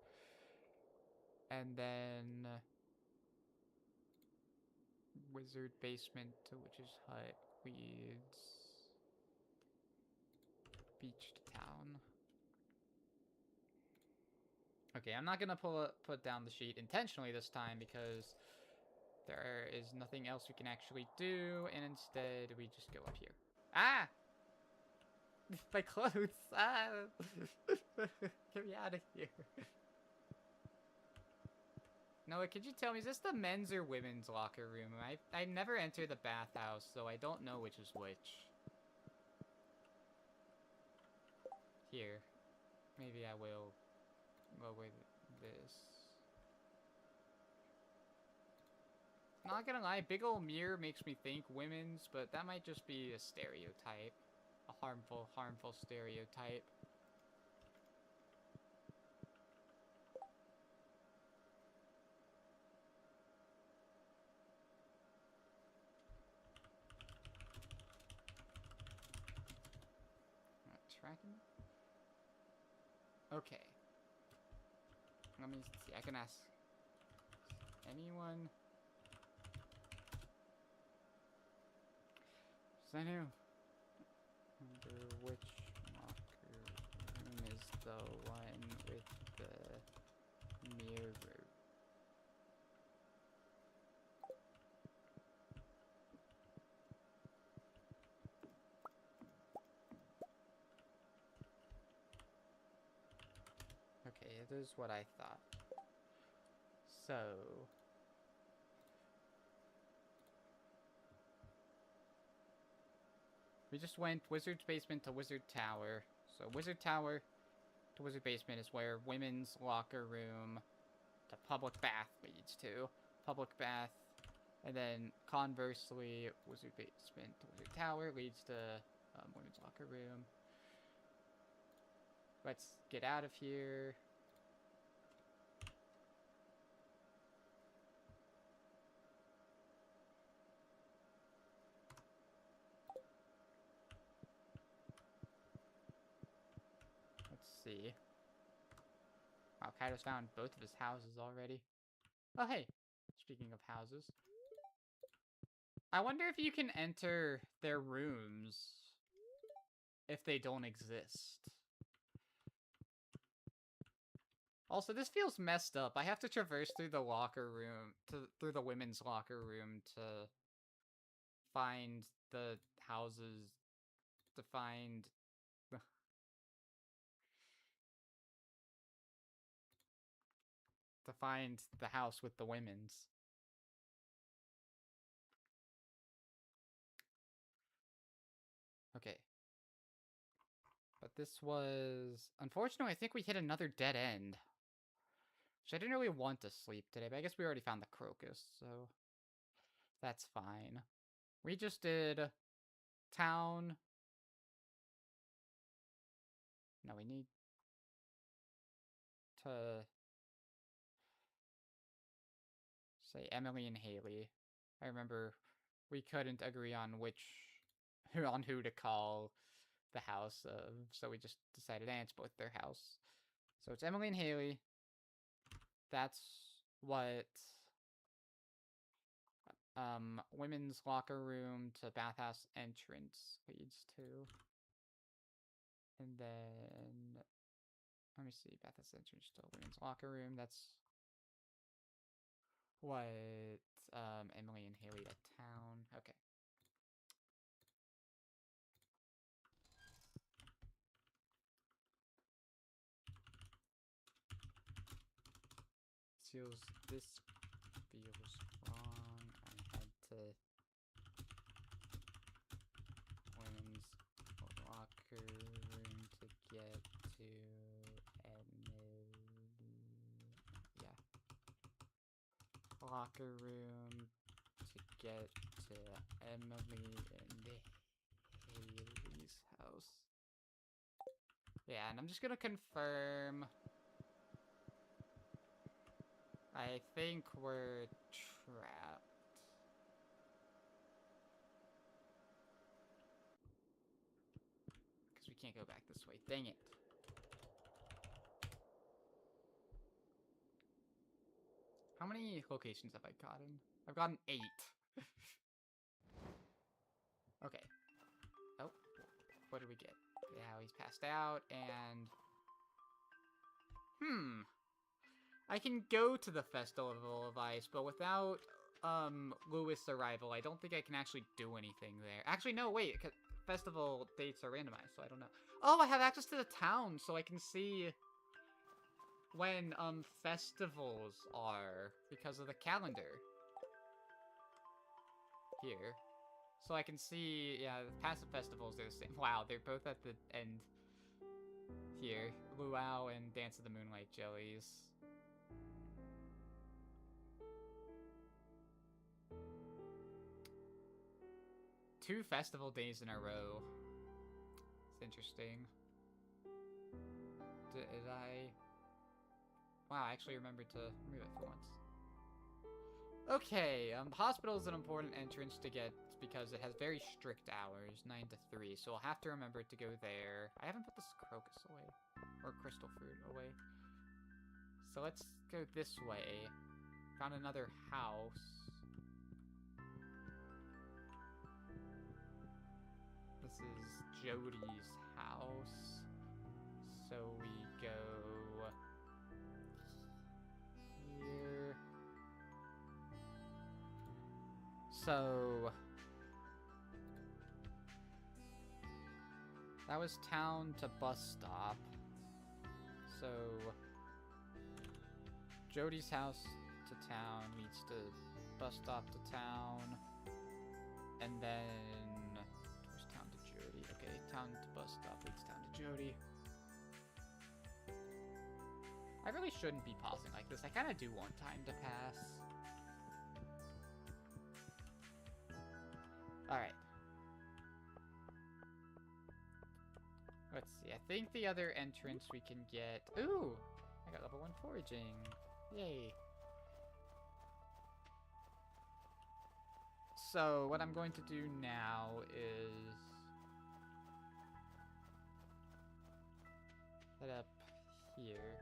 [SPEAKER 1] And then... wizard basement to witch's hut leads... beach to town. Okay, I'm not gonna put down the sheet intentionally this time because there is nothing else we can actually do, and instead we just go up here. Ah! my clothes. Ah. Get me out of here. Noah, could you tell me, is this the men's or women's locker room? I never enter the bathhouse, so I don't know which is which. Here. Maybe I will go with this. Not gonna lie, big ol' mirror makes me think women's, but that might just be a stereotype. A harmful stereotype. Tracking? Okay. Let me see, I can ask anyone. Is anyone wonder which locker room is the one with the mirror? Okay, it is what I thought. So... we just went Wizard's Basement to Wizard Tower. So Wizard Tower to Wizard Basement is where women's locker room to public bath leads to. Public bath. And then conversely, Wizard Basement to Wizard Tower leads to women's locker room. Let's get out of here. See. Wow, Kaido's found both of his houses already. Oh, hey. Speaking of houses. I wonder if you can enter their rooms if they don't exist. Also, this feels messed up. I have to traverse through the locker room, through the women's locker room to find the houses, to find... to find the house with the women's. Okay. But this was... unfortunately, I think we hit another dead end. Which I didn't really want to sleep today, but I guess we already found the crocus, so... that's fine. We just did... town... no, we need... to... say Emily and Haley. I remember we couldn't agree on which... on who to call the house of, so we just decided, it's both their house. So it's Emily and Haley. That's what women's locker room to bathhouse entrance leads to. And then let me see, bathhouse entrance to women's locker room. That's what Emily and Haley to town. Okay. This feels wrong. I had to women's locker room to get to Emily. Yeah. Locker room to get to Emily and Haley's house. Yeah, and I'm just gonna confirm. I think we're trapped. Because we can't go back this way. Dang it. How many locations have I gotten? I've gotten 8. Okay. Oh. What did we get? Yeah, he's passed out, and... I can go to the Festival of Ice, but without, Louis' arrival, I don't think I can actually do anything there. Actually, no, wait, festival dates are randomized, so I don't know. Oh, I have access to the town, so I can see when, festivals are because of the calendar. Here. So I can see, yeah, the passive festivals, they're the same. Wow, they're both at the end here. Luau and Dance of the Moonlight Jellies. Two festival days in a row. It's interesting. Did I... Wow, I actually remembered to remove it for once. Okay, the hospital is an important entrance to get because it has very strict hours, 9 to 3, so I'll have to remember to go there. I haven't put this crocus away, or crystal fruit away. So let's go this way. Found another house. This is Jody's house. So we go here. So that was town to bus stop. So Jody's house to town leads to bus stop to town. And then where's town to Jody? Okay, town to bus stop leads town to Jody. I really shouldn't be pausing like this. I kind of do want time to pass. Alright. Let's see. I think the other entrance we can get... Ooh! I got level 1 foraging. Yay. So, what I'm going to do now is... Set up here.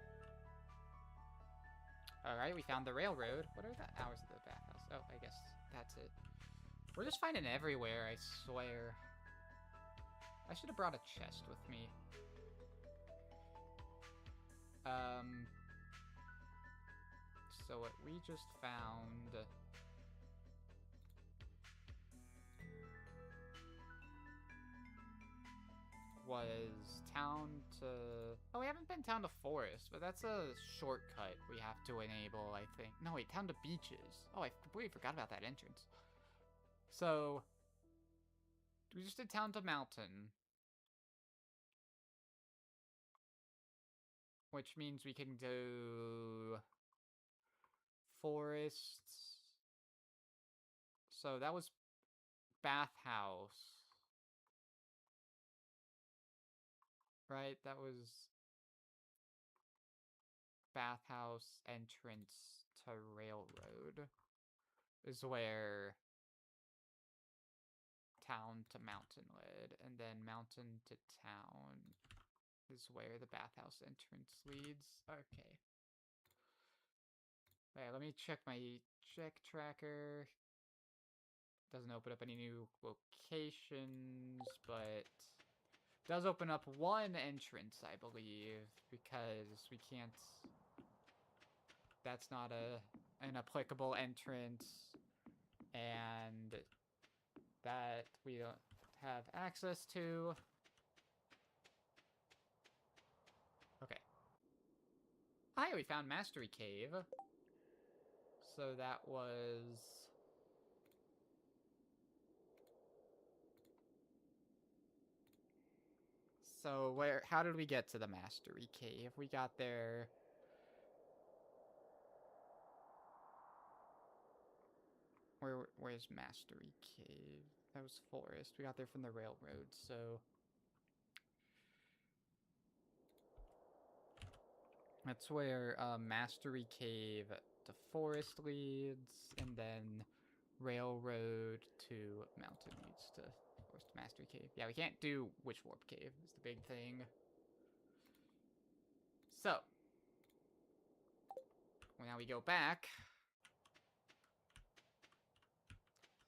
[SPEAKER 1] Alright, we found the railroad. What are the hours of the bathhouse? Oh, I guess that's it. We're just finding everywhere, I swear. I should have brought a chest with me. So what we just found... was town to... Oh, we haven't been town to forest, but that's a shortcut we have to enable, I think. No, wait, town to beaches. Oh, I completely forgot about that entrance. So, we just did town to mountain. Which means we can do... forests. So, that was bathhouse. Right? That was bathhouse entrance to railroad. Is where town to mountain led. And then mountain to town is where the bathhouse entrance leads. Okay. Alright, let me check my check tracker. Doesn't open up any new locations, but does open up one entrance, I believe, because we can't... That's not an applicable entrance, and that we don't have access to. Okay. Hi, we found Mastery Cave. So that was... So how did we get to the Mastery Cave? We got there... Where's Mastery Cave? That was forest. We got there from the railroad, so... That's where Mastery Cave to forest leads, and then railroad to mountain leads to forest to Mastery Cave. Yeah, we can't do Witch Warp Cave, is the big thing. So, now we go back.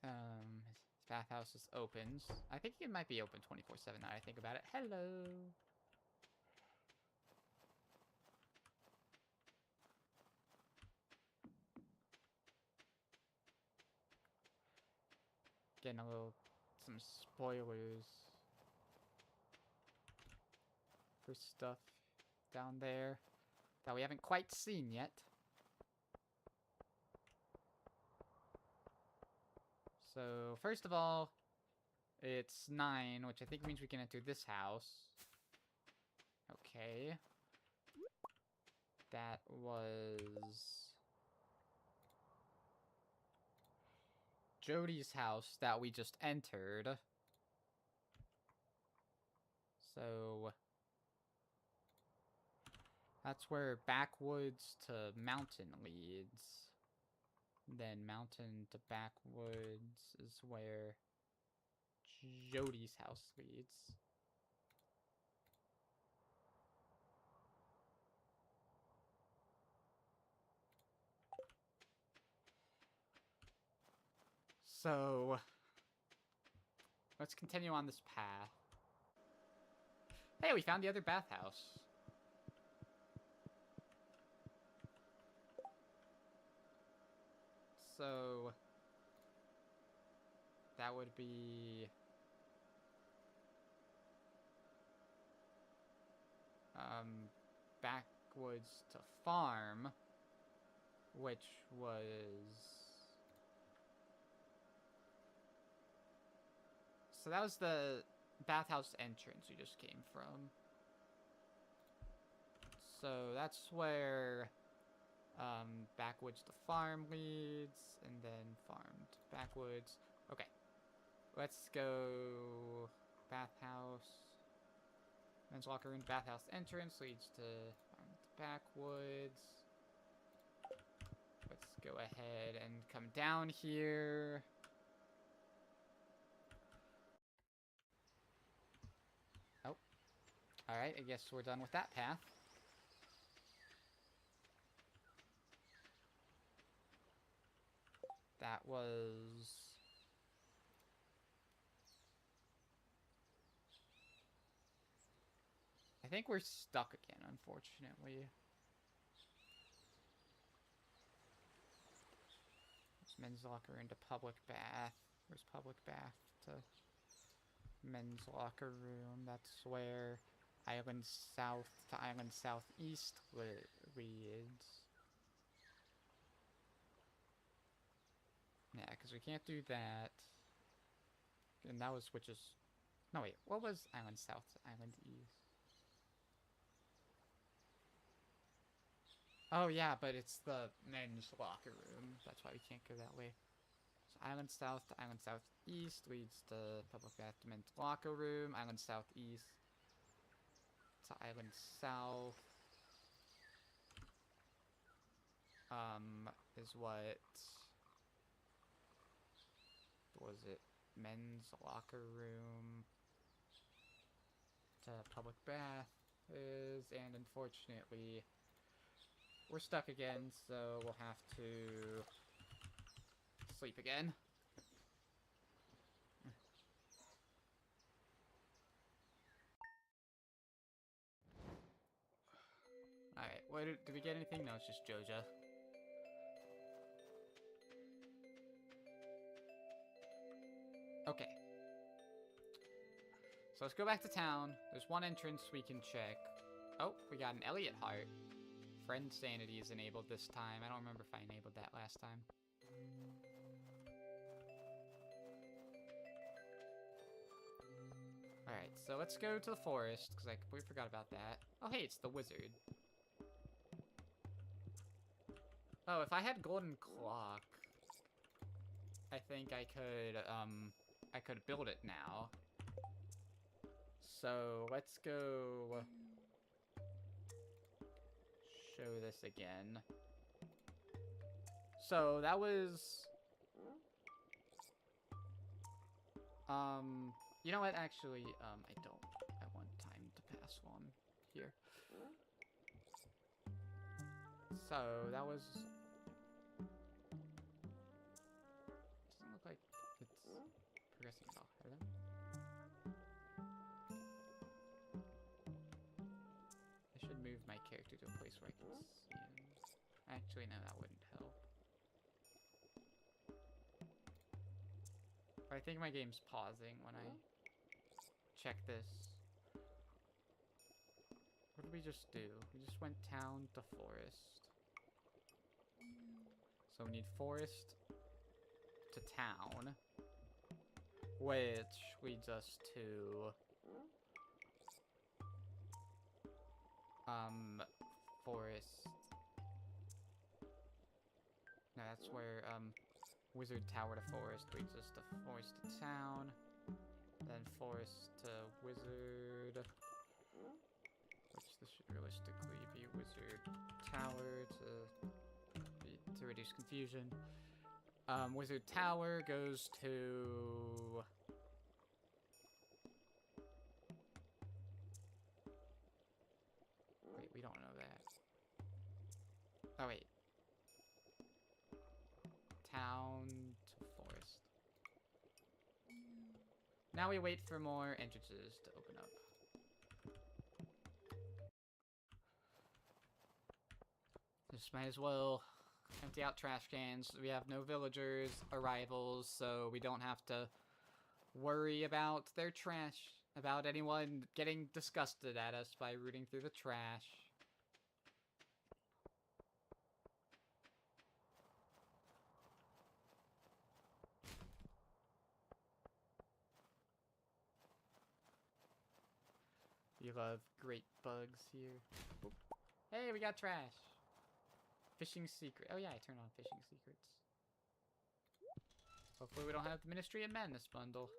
[SPEAKER 1] His bathhouse is opens. I think it might be open 24/7 now I think about it. Hello! Getting some spoilers. for stuff down there that we haven't quite seen yet. So, first of all, it's 9, which I think means we can enter this house. Okay. That was Jody's house that we just entered. So that's where backwoods to mountain leads. Then mountain to backwoods is where Jody's house leads. So let's continue on this path. Hey, we found the other bathhouse. So that would be backwoods to farm, which was so that was the bathhouse entrance we just came from. So that's where backwoods to farm leads, and then farm to backwoods. Okay, let's go bathhouse. Men's locker room, bathhouse entrance leads to farm to backwoods. Let's go ahead and come down here. Oh, all right. I guess we're done with that path. That was I think we're stuck again, unfortunately. There's men's locker into public bath. Where's public bath to men's locker room? That's where Island South to Island Southeast leads. Yeah, because we can't do that. And that was which is... No, wait. What was Island South to Island East? Oh, yeah, but it's the men's locker room. That's why we can't go that way. So Island South to Island Southeast leads to public bath to men's locker room. Island Southeast to Island South is what was it? Men's locker room to public bath is, and unfortunately we're stuck again, so we'll have to sleep again. Alright, what did we get anything? No, it's just Joja. Okay. So let's go back to town. There's one entrance we can check. Oh, we got an Elliot heart. Friend sanity is enabled this time. I don't remember if I enabled that last time. Alright, so let's go to the forest, because I completely forgot about that. Oh, hey, it's the wizard. Oh, if I had golden clock, I think I could build it now. So, let's go show this again. So, that was... you know what, actually, I want time to pass one here. So, that was... Doesn't look like it's progressing at all. Hello? I should move my character to a place where I can see him. Actually, no, that wouldn't help. I think my game's pausing when I check this. did we just do? We just went town to forest. So we need forest to town, which leads us to forest. No, that's where wizard tower to forest leads us to forest to town, then forest to wizard, which this should realistically be wizard tower to reduce confusion. Wizard tower goes to wait, we don't know that. Oh wait. Town to forest. Now we wait for more entrances to open up. Just might as well empty out trash cans. We have no villagers' arrivals, so we don't have to worry about their trash, about anyone getting disgusted at us by rooting through the trash. We love great bugs here. Oop. Hey, we got trash. Fishing secret. Oh yeah, I turned on fishing secrets. Hopefully we don't have the Ministry of Madness bundle.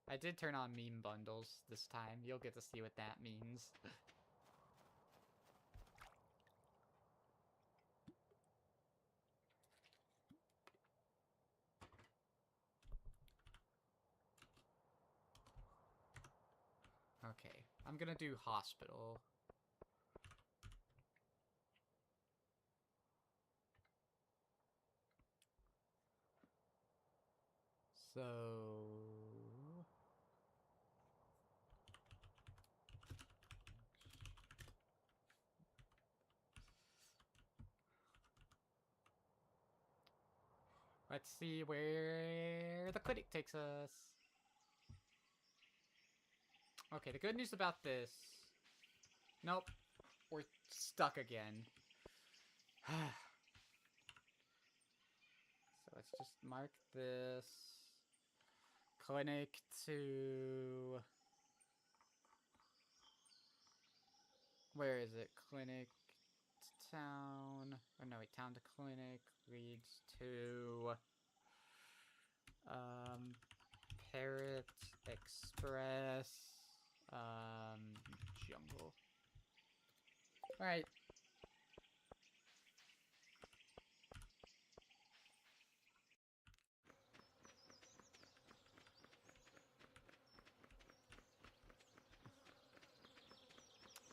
[SPEAKER 1] I did turn on meme bundles this time. You'll get to see what that means. Okay, I'm gonna do hospital. So... let's see where the clinic takes us. Okay, the good news about this... Nope. We're stuck again. So let's just mark this. Clinic to... Where is it? Clinic to town. Oh no, wait, town to clinic leads to... Parrot Express. Jungle. Alright.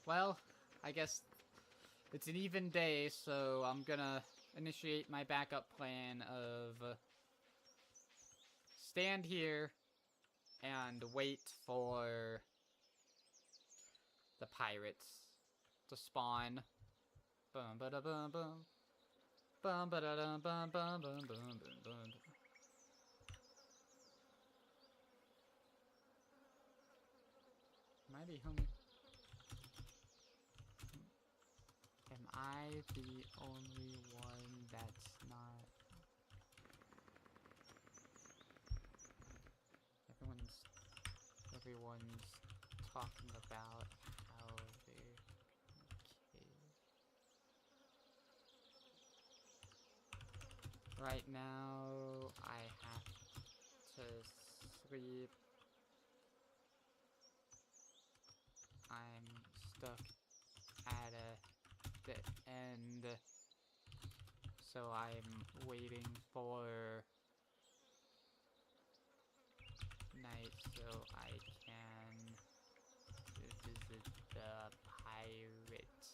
[SPEAKER 1] Well, I guess it's an even day, so I'm gonna initiate my backup plan of stand here and wait for the pirates to spawn. Bum ba da bum bum. Bum ba da dum bum bum bum bum bum bum. Am I the only? Am I the only one that's not? Everyone's talking about how they're okay. Right now, I have to sleep. I'm stuck at the end, so I'm waiting for night so I can visit the pirates.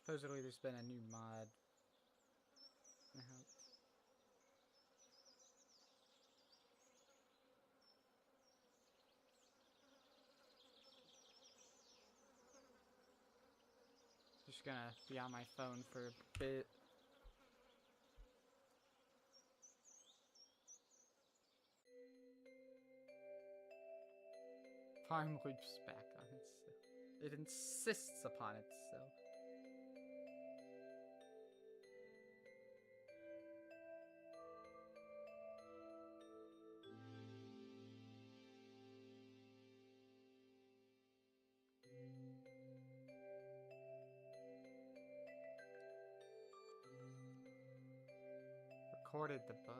[SPEAKER 1] Supposedly there's been a new mod. Just gonna be on my phone for a bit. Farm loops back on itself. It insists upon itself. Recorded the bug.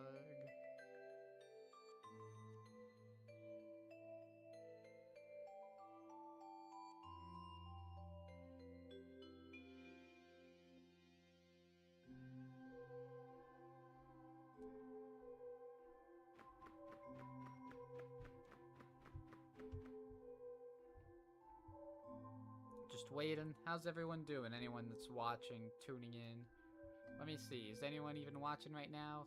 [SPEAKER 1] Just waiting. How's everyone doing? Anyone that's watching, tuning in? Let me see. Is anyone even watching right now?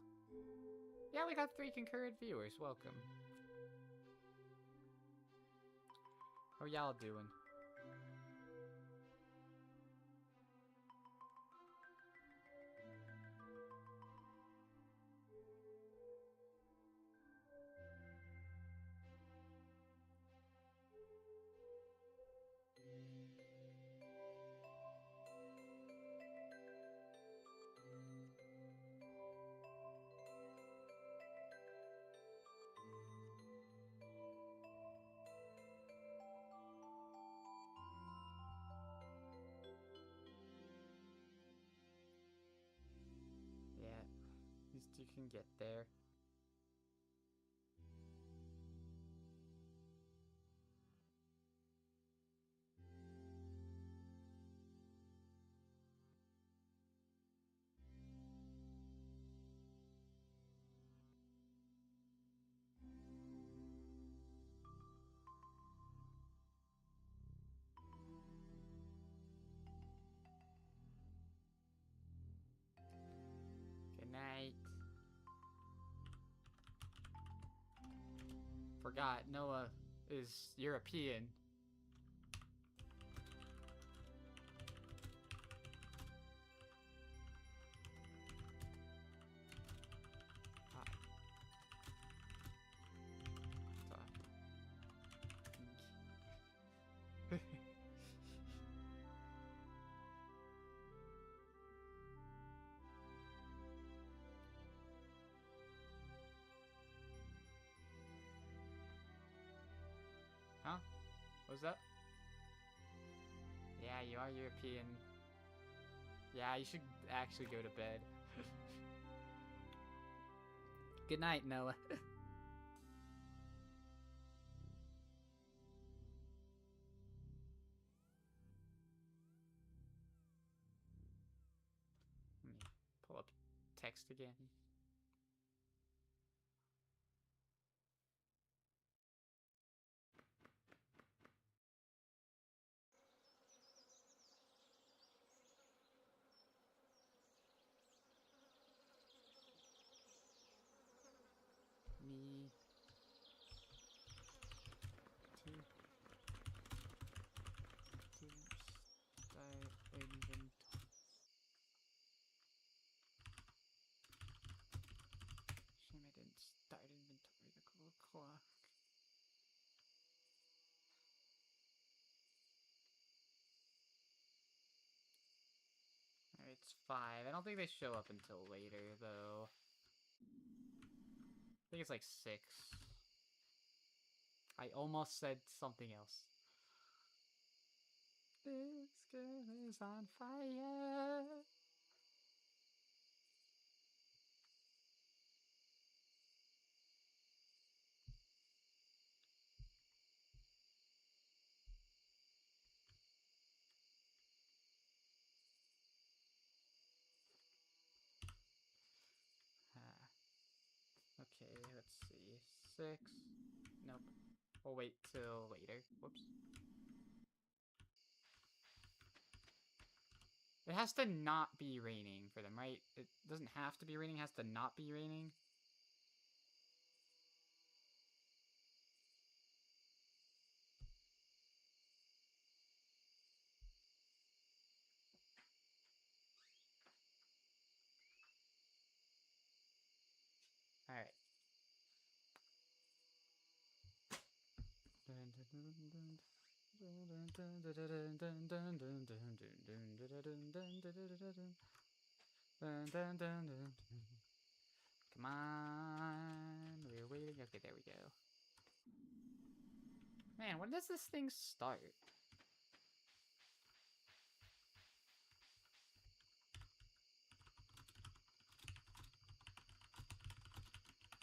[SPEAKER 1] Yeah, we got 3 concurrent viewers. Welcome. How y'all doing? You can get there. Good night. Forgot, Noah is European. Huh? What was that? Yeah, you are European. Yeah, you should actually go to bed. Good night, Noah. Let me pull up text again. Me to start inventory. Shame I didn't start inventory the clock. Alright, it's 5. I don't think they show up until later, though. I think it's like 6. I almost said something else. This girl is on fire. Okay, let's see. 6. Nope. We'll wait till later. Whoops. It has to not be raining for them, right? It doesn't have to be raining, it has to not be raining. Alright. Come on, we're waiting. Okay, there we go. Man, when does this thing start?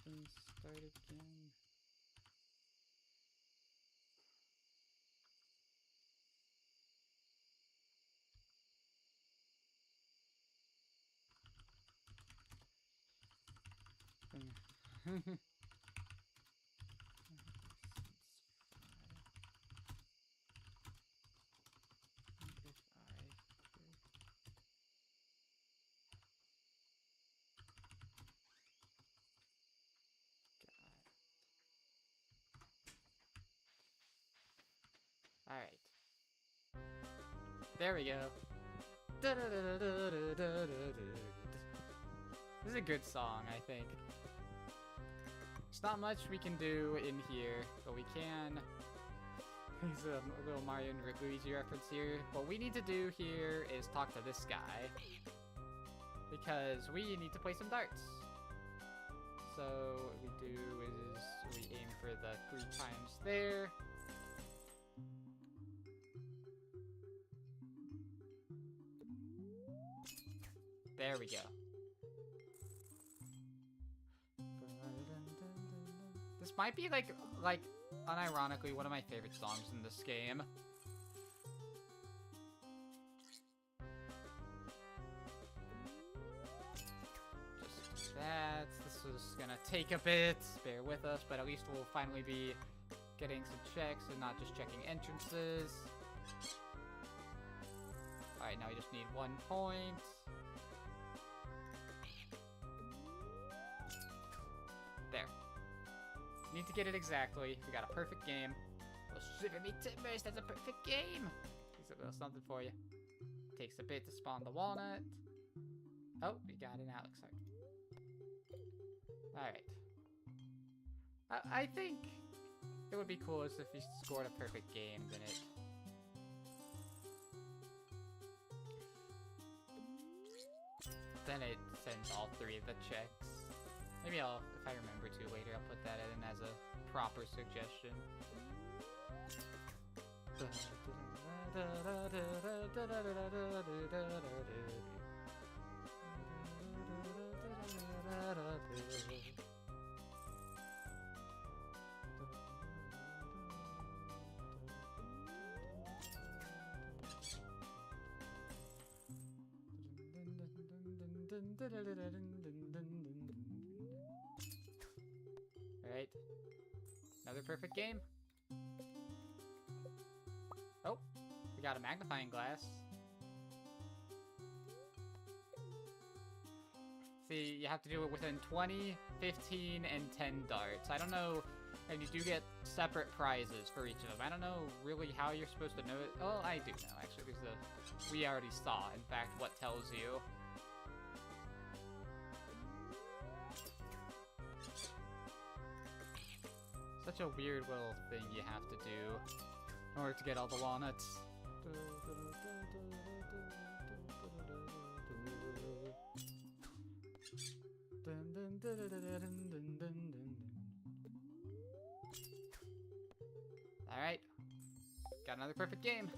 [SPEAKER 1] Then start again. Alright. There we go. This is a good song, I think. There's not much we can do in here, but we can... There's a little Mario and Luigi reference here. What we need to do here is talk to this guy. Because we need to play some darts. So what we do is we aim for the 3 times there. There we go. This might be like unironically one of my favorite songs in this game. Just that. This is gonna take a bit. Bear with us, but at least we'll finally be getting some checks and not just checking entrances. Alright, now we just need 1 point. There. Need to get it exactly. We got a perfect game. Well, shiver me timbers, that's a perfect game! Here's a little something for you. Takes a bit to spawn the walnut. Oh, we got an Alex heart. Alright. I think it would be coolest if you scored a perfect game in it. Then it sends all 3 of the checks. Maybe if I remember to later, I'll put that in as a proper suggestion. Alright. Another perfect game. Oh, we got a magnifying glass. See, you have to do it within 20, 15, and 10 darts. I don't know, and you do get separate prizes for each of them. I don't know really how you're supposed to know it. Oh, I do know, actually, because we already saw, in fact, what tells you. Such a weird little thing you have to do in order to get all the walnuts. Alright. Got another perfect game.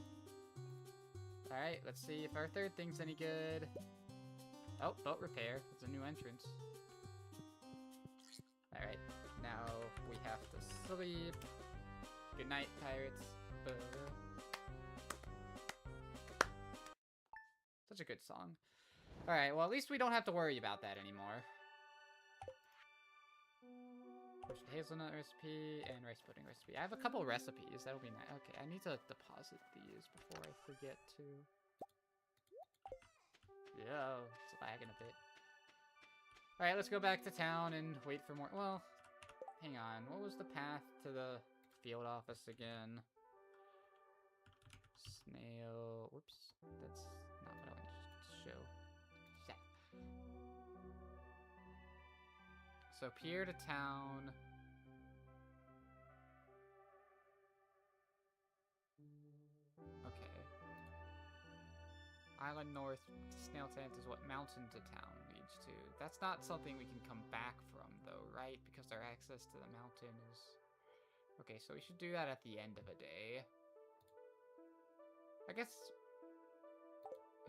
[SPEAKER 1] Alright, let's see if our 3rd thing's any good. Oh, boat repair. It's a new entrance. Alright, now we have to sleep. Good night, pirates. Such a good song. Alright, well at least we don't have to worry about that anymore. Hazelnut recipe and rice pudding recipe. I have a couple recipes. That'll be nice. Okay, I need to deposit these before I forget to. Yeah, it's lagging a bit. Alright, let's go back to town and wait for more. Well, hang on. What was the path to the field office again? Snail. Whoops. That's not what I wanted to show. Shit. So, pier to town. Island North, Snail Tent is what Mountain to Town leads to. That's not something we can come back from, though, right? Because our access to the mountain is... Okay, so we should do that at the end of a day. I guess...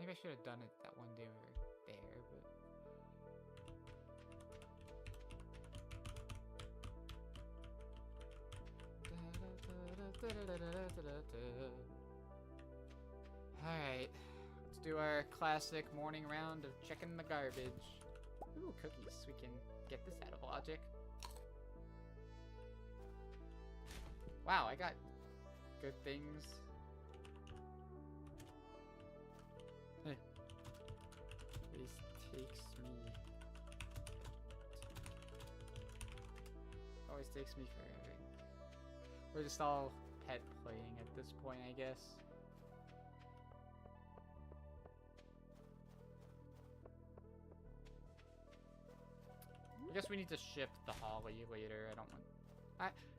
[SPEAKER 1] Maybe I should have done it that one day we were there, but... Alright, let's do our classic morning round of checking the garbage. Ooh, cookies. We can get this out of logic. Wow, I got good things. This takes me... Always takes me forever. We're just all pet playing at this point, I guess. I guess we need to ship the holly later. I don't want...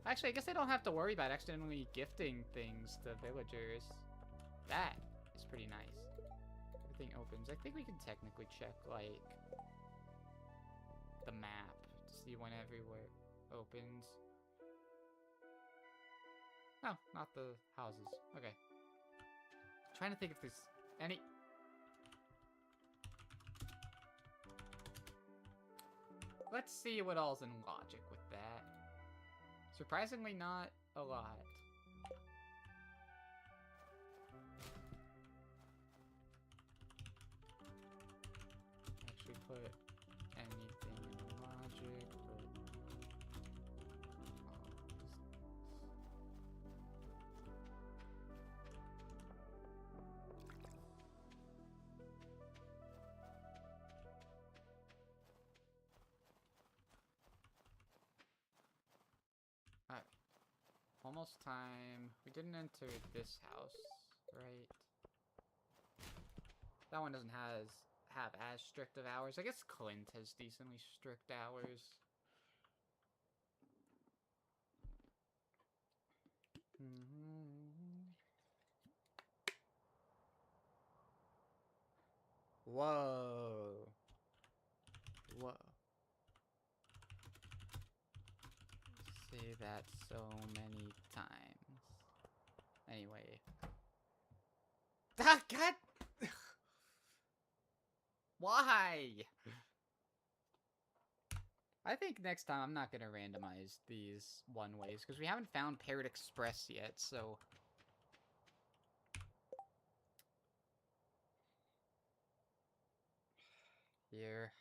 [SPEAKER 1] Actually, I guess I don't have to worry about accidentally gifting things to villagers. That is pretty nice. Everything opens. I think we can technically check, like, the map to see when everywhere opens. No, not the houses. Okay. Trying to think if there's any... Let's see what all's in logic with that. Surprisingly not a lot. Actually put anything in logic, but... Alright. Almost time. We didn't enter this house, right? That one doesn't have as strict of hours. I guess Clint has decently strict hours. Whoa. Whoa. Say that so many times. Anyway. Ah, God! Why? I think next time I'm not gonna randomize these one-ways, because we haven't found Parrot Express yet, so... Here.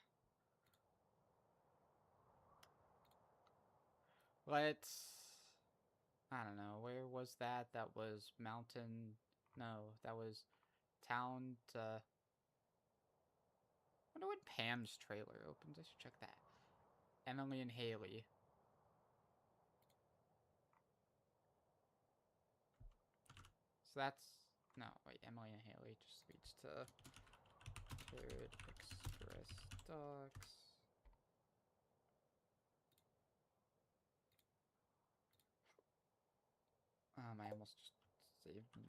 [SPEAKER 1] Let's... I don't know, where was that? That was Mountain... No, that was Town to... I wonder when Pam's trailer opens. I should check that. Emily and Haley. So that's... No, wait, Emily and Haley just leads to... Parrot Express Docks. I almost just saved me.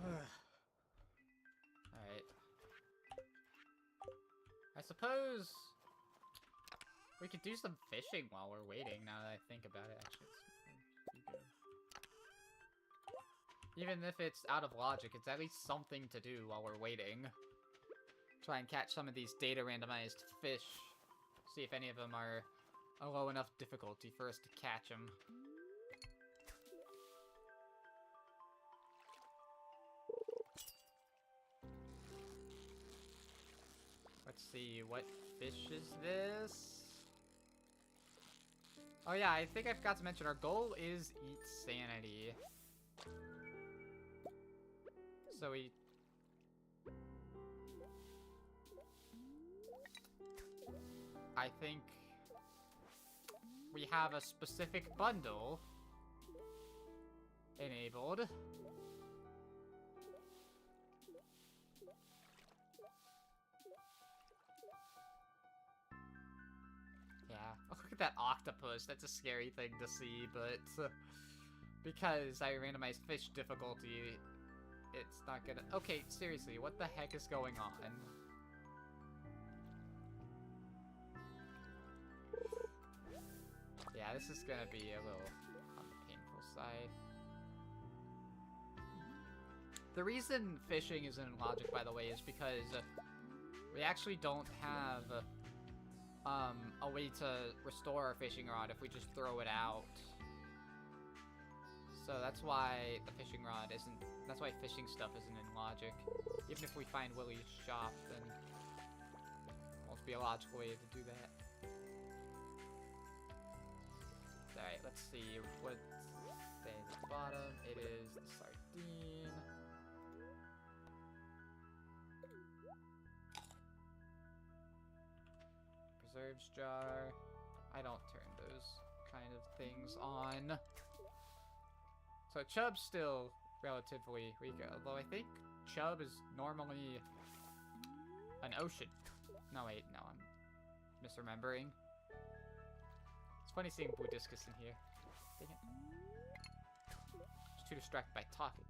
[SPEAKER 1] Alright. I suppose we could do some fishing while we're waiting, now that I think about it. Actually, it's pretty good. Even if it's out of logic, it's at least something to do while we're waiting. Try and catch some of these data randomized fish. See if any of them are a low enough difficulty for us to catch them. Let's see, what fish is this? Oh yeah, I think I forgot to mention, our goal is eat sanity. So we... I think we have a specific bundle enabled. Yeah. Oh, look at that octopus. That's a scary thing to see, but because I randomized fish difficulty, it's not gonna... Okay, seriously, what the heck is going on? Yeah, this is gonna be a little on the painful side. The reason fishing isn't in logic, by the way, is because we actually don't have a way to restore our fishing rod if we just throw it out. So that's why the fishing rod isn't... That's why fishing stuff isn't in logic. Even if we find Willie's shop, then it won't be a logical way to do that. Alright, let's see what's at the bottom. It is the sardine. Preserves jar. I don't turn those kind of things on. So Chub's still relatively weak, although I think Chub is normally an ocean. No, wait, no, I'm misremembering. It's funny seeing Blue Discus in here. Dang it. Just too distracted by talking.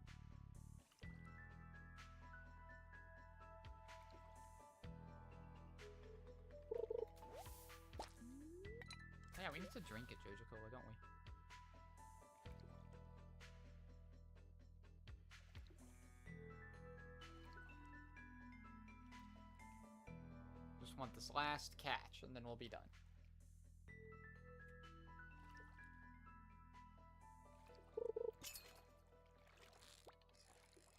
[SPEAKER 1] Yeah, we need to drink at Jojo Cola, don't we? Just want this last catch, and then we'll be done.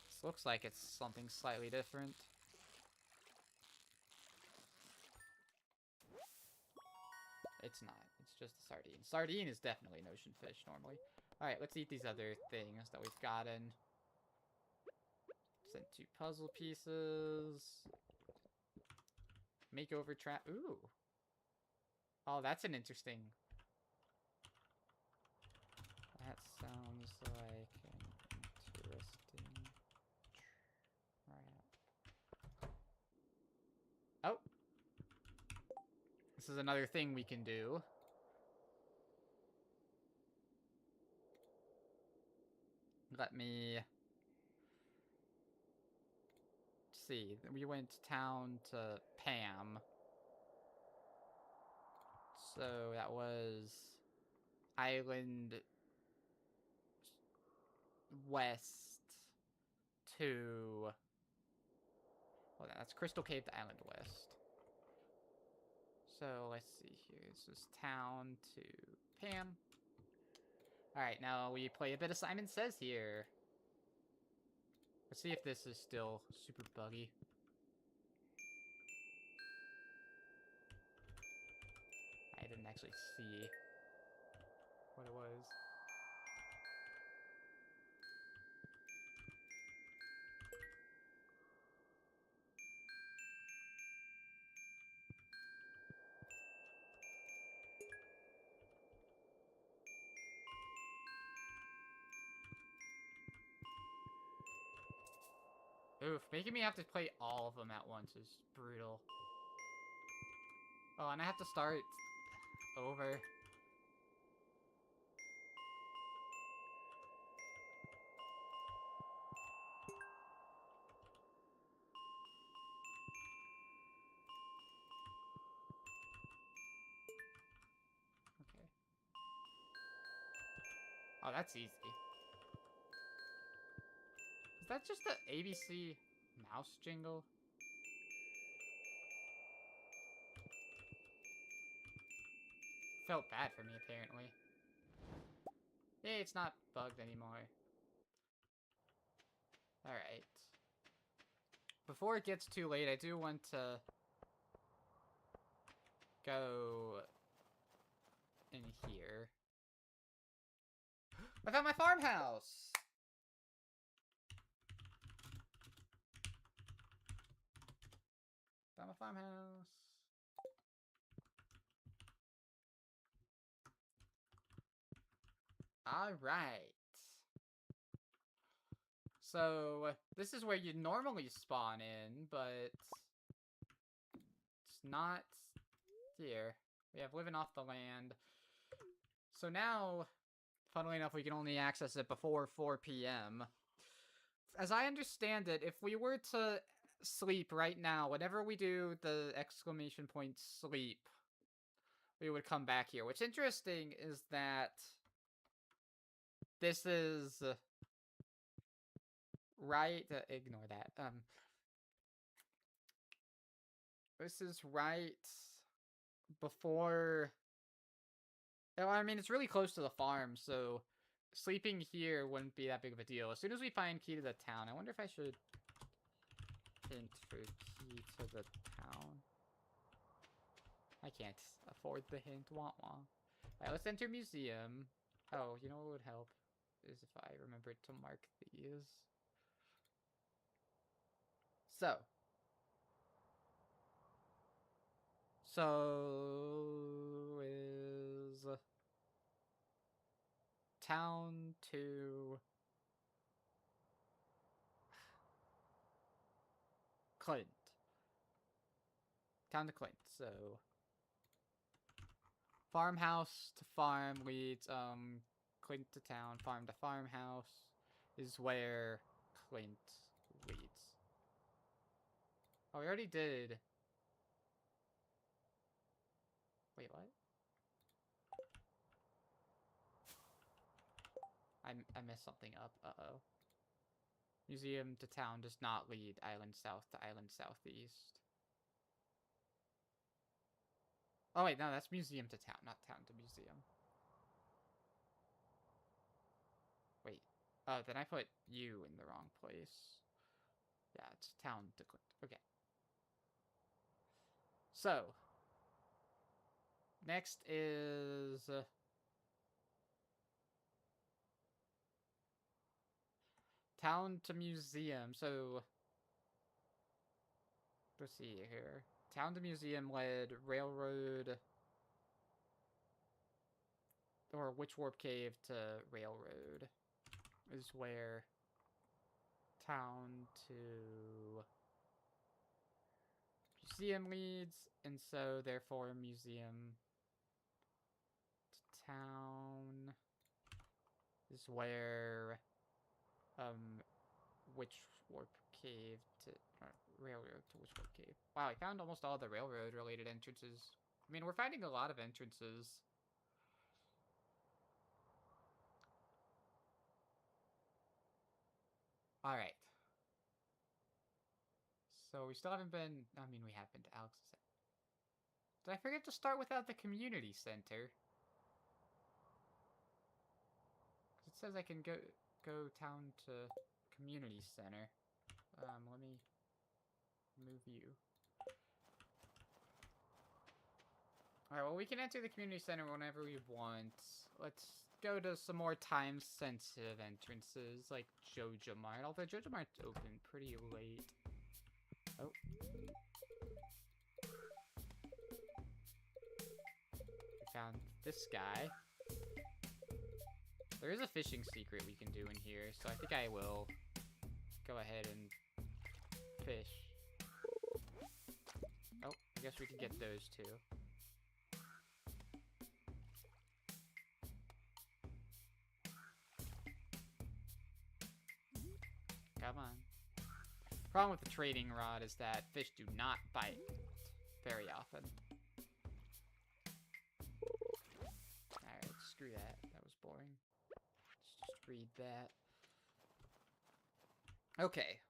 [SPEAKER 1] This looks like it's something slightly different. It's not. It's just a sardine. Sardine is definitely an ocean fish, normally. Alright, let's eat these other things that we've gotten. Sent 2 puzzle pieces. Makeover trap. Ooh. Oh, that's an interesting... That sounds like an interesting trap. Oh! This is another thing we can do. Let me see. We went town to Pam. So that was island west to... Well, that's Crystal Cave to island west. So let's see here. This is town to Pam. Alright, now we play a bit of Simon Says here. Let's see if this is still super buggy. I didn't actually see what it was. Oof, making me have to play all of them at once is brutal. Oh, and I have to start over. Okay. Oh, that's easy. Is that just the ABC mouse jingle? Felt bad for me, apparently. Yay, it's not bugged anymore. Alright. Before it gets too late, I do want to go in here. I found my farmhouse! Found my farmhouse. Alright. So, this is where you normally spawn in, but it's not here. We have living off the land. So now, funnily enough, we can only access it before 4 p.m. As I understand it, if we were to sleep right now, whenever we do the exclamation point sleep, we would come back here. What's interesting is that this is right. Ignore that. This is right before. Oh, I mean, it's really close to the farm, so sleeping here wouldn't be that big of a deal. As soon as we find key to the town, I wonder if I should hint for key to the town. I can't afford the hint. Wah wah. Alright, let's enter museum. Oh, you know what would help is if I remembered to mark these. So is town to Clint. Town to Clint. So farmhouse to farm leads Clint to town. Farm to farmhouse is where Clint leads. Oh, we already did. Wait, what? I messed something up. Uh-oh. Museum to town does not lead island south to island southeast. Oh wait, no, that's museum to town, not town to museum. Wait. Oh, then I put you in the wrong place. Yeah, it's town to Clint. Okay. So, next is town to museum. So, let's see here. Town to museum led railroad, or Witch Warp Cave to railroad is where town to museum leads, and so therefore museum to town is where Witch Warp Cave to railroad to Witch Warp Cave. Wow, I found almost all the railroad related entrances. I mean, we're finding a lot of entrances. Alright. So we still haven't been... I mean, we have been to Alex's. Did I forget to start without the community center? It says I can go town to community center. Let me move you. Alright, well, we can enter the community center whenever we want. Let's go to some more time-sensitive entrances, like Joja Mart. Although Joja Mart's open pretty late. Oh. We found this guy. There is a fishing secret we can do in here, so I think I will go ahead and fish. Oh, I guess we can get those too. Come on. Problem with the trading rod is that fish do not bite very often. Alright, screw that. That was boring. Let's just read that. Okay.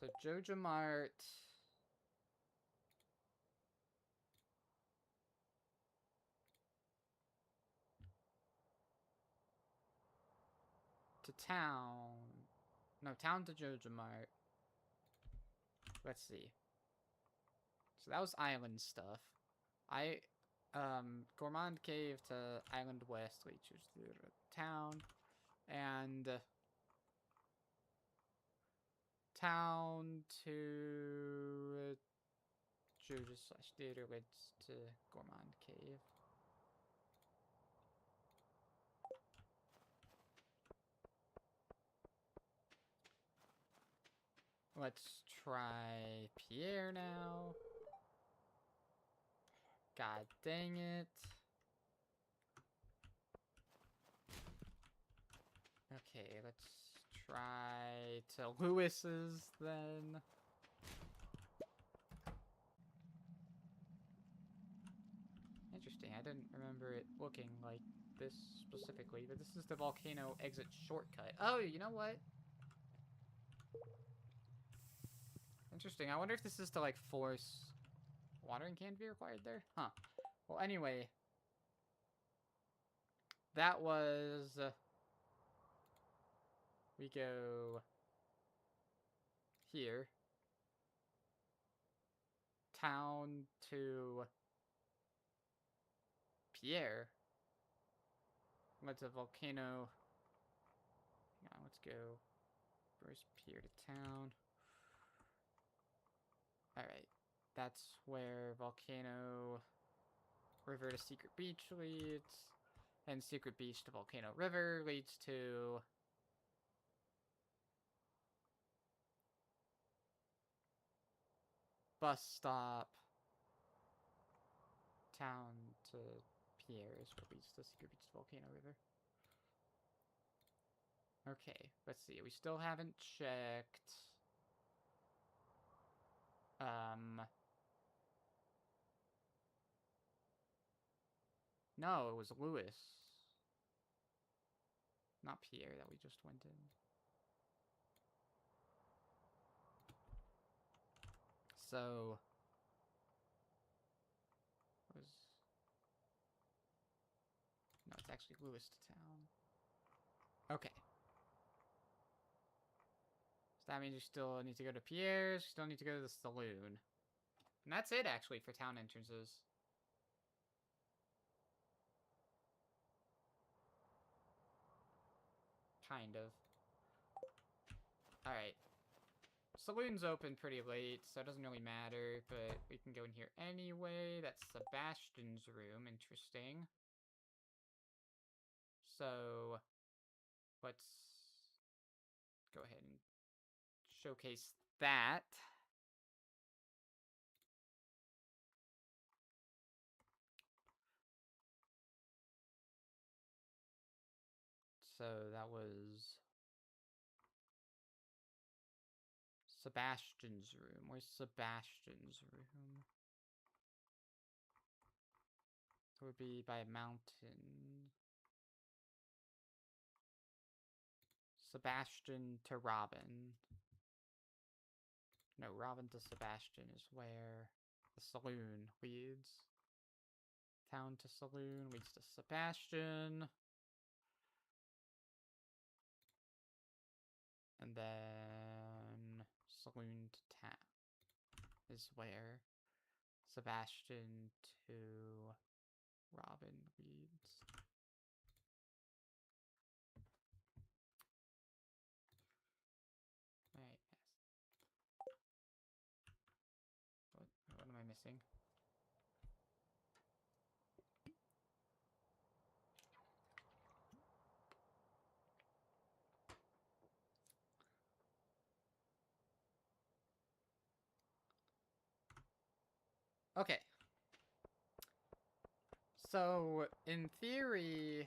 [SPEAKER 1] So Joja Mart. To town. No, town to Joja Mart. Let's see. So that was island stuff. Gourmand Cave to Island West, which is the town. And town to Joja/Theaterwoods to Gourmand Cave. Let's try Pierre now. God dang it. Okay, let's try to Lewis's then. Interesting, I didn't remember it looking like this specifically, but this is the volcano exit shortcut. Oh, you know what? Interesting, I wonder if this is to, like, force watering can to be required there? Huh. Well, anyway. That was... we go... here. Town to... Pierre. What's a volcano? Hang on, let's go. First Pierre to town. Alright. That's where Volcano River to Secret Beach leads. And Secret Beach to Volcano River leads to... bus stop. Town to Pierre is what leads to Secret Beach to Volcano River. Okay, let's see. We still haven't checked. No, it was Lewis. Not Pierre that we just went in. So... was... no, it's actually Lewis to town. Okay. So that means you still need to go to Pierre's, you still need to go to the saloon. And that's it, actually, for town entrances. Kind of. Alright. Saloon's open pretty late, so it doesn't really matter, but we can go in here anyway. That's Sebastian's room. Interesting. So, let's go ahead and showcase that. So that was Sebastian's room. Where's Sebastian's room? It would be by a mountain. Sebastian to Robin. No, Robin to Sebastian is where the saloon leads. Town to saloon leads to Sebastian. And then saloon to town is where Sebastian to Robin leads. Alright, yes. What am I missing? Okay. So, in theory...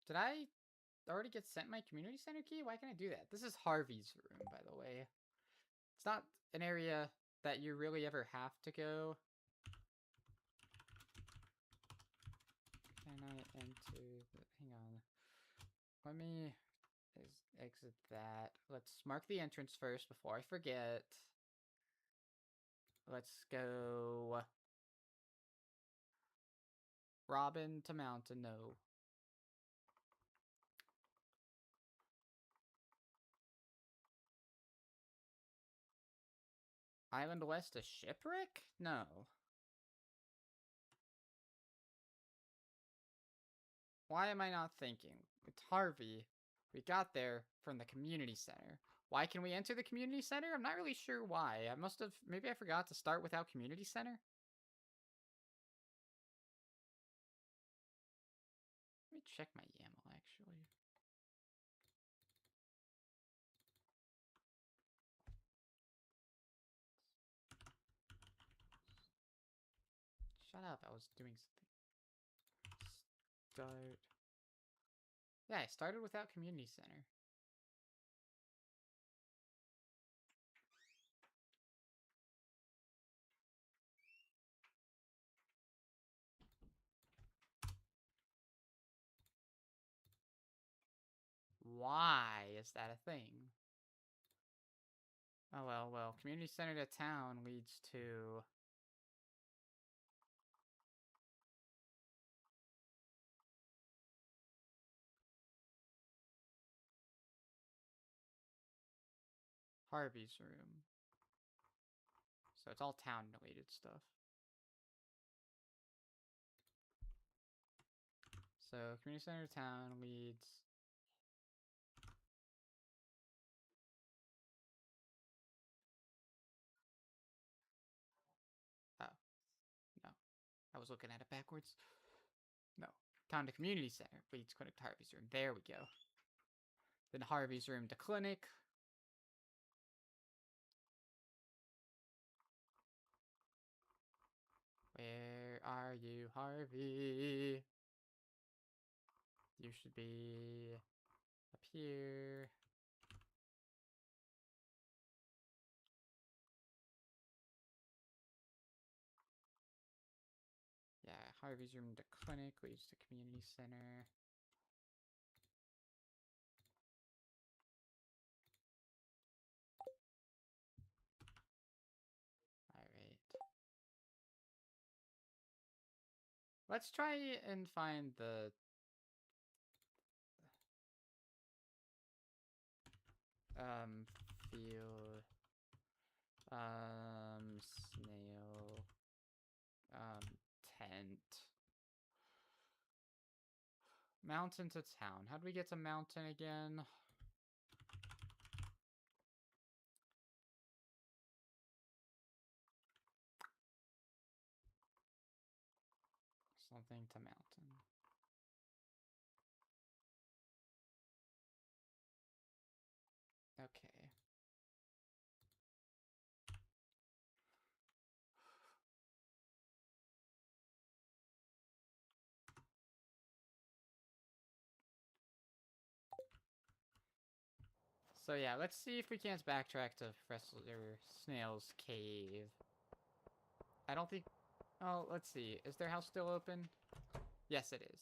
[SPEAKER 1] Did I already get sent my community center key? Why can't I do that? This is Harvey's room, by the way. It's not an area that you really ever have to go. Can I enter the... hang on. Let me exit that. Let's mark the entrance first before I forget. Let's go... Robin to Mountain, no. Island West to Shipwreck? No. Why am I not thinking? It's Harvey. We got there from the community center. Why can we enter the community center? I'm not really sure why. I must have... Maybe I forgot to start without community center? Let me check my YAML, actually. Shut up, I was doing something. Start... Yeah, I started without community center. Why is that a thing? Oh well, community center to town leads to... Harvey's room. So it's all town related stuff. So community center to town leads... Oh, no. I was looking at it backwards. No. Town to community center leads clinic to Harvey's room. There we go. Then Harvey's room to clinic. Where are you, Harvey? You should be up here. Yeah, Harvey's room to clinic leads to community center. Alright. Let's try and find the... field... snail... tent... Mountain to town. How do we get to mountain again? Something to mountain. Okay. So yeah, let's see if we can't backtrack to Professor Snail's cave. I don't think... Oh, let's see. Is their house still open? Yes, it is.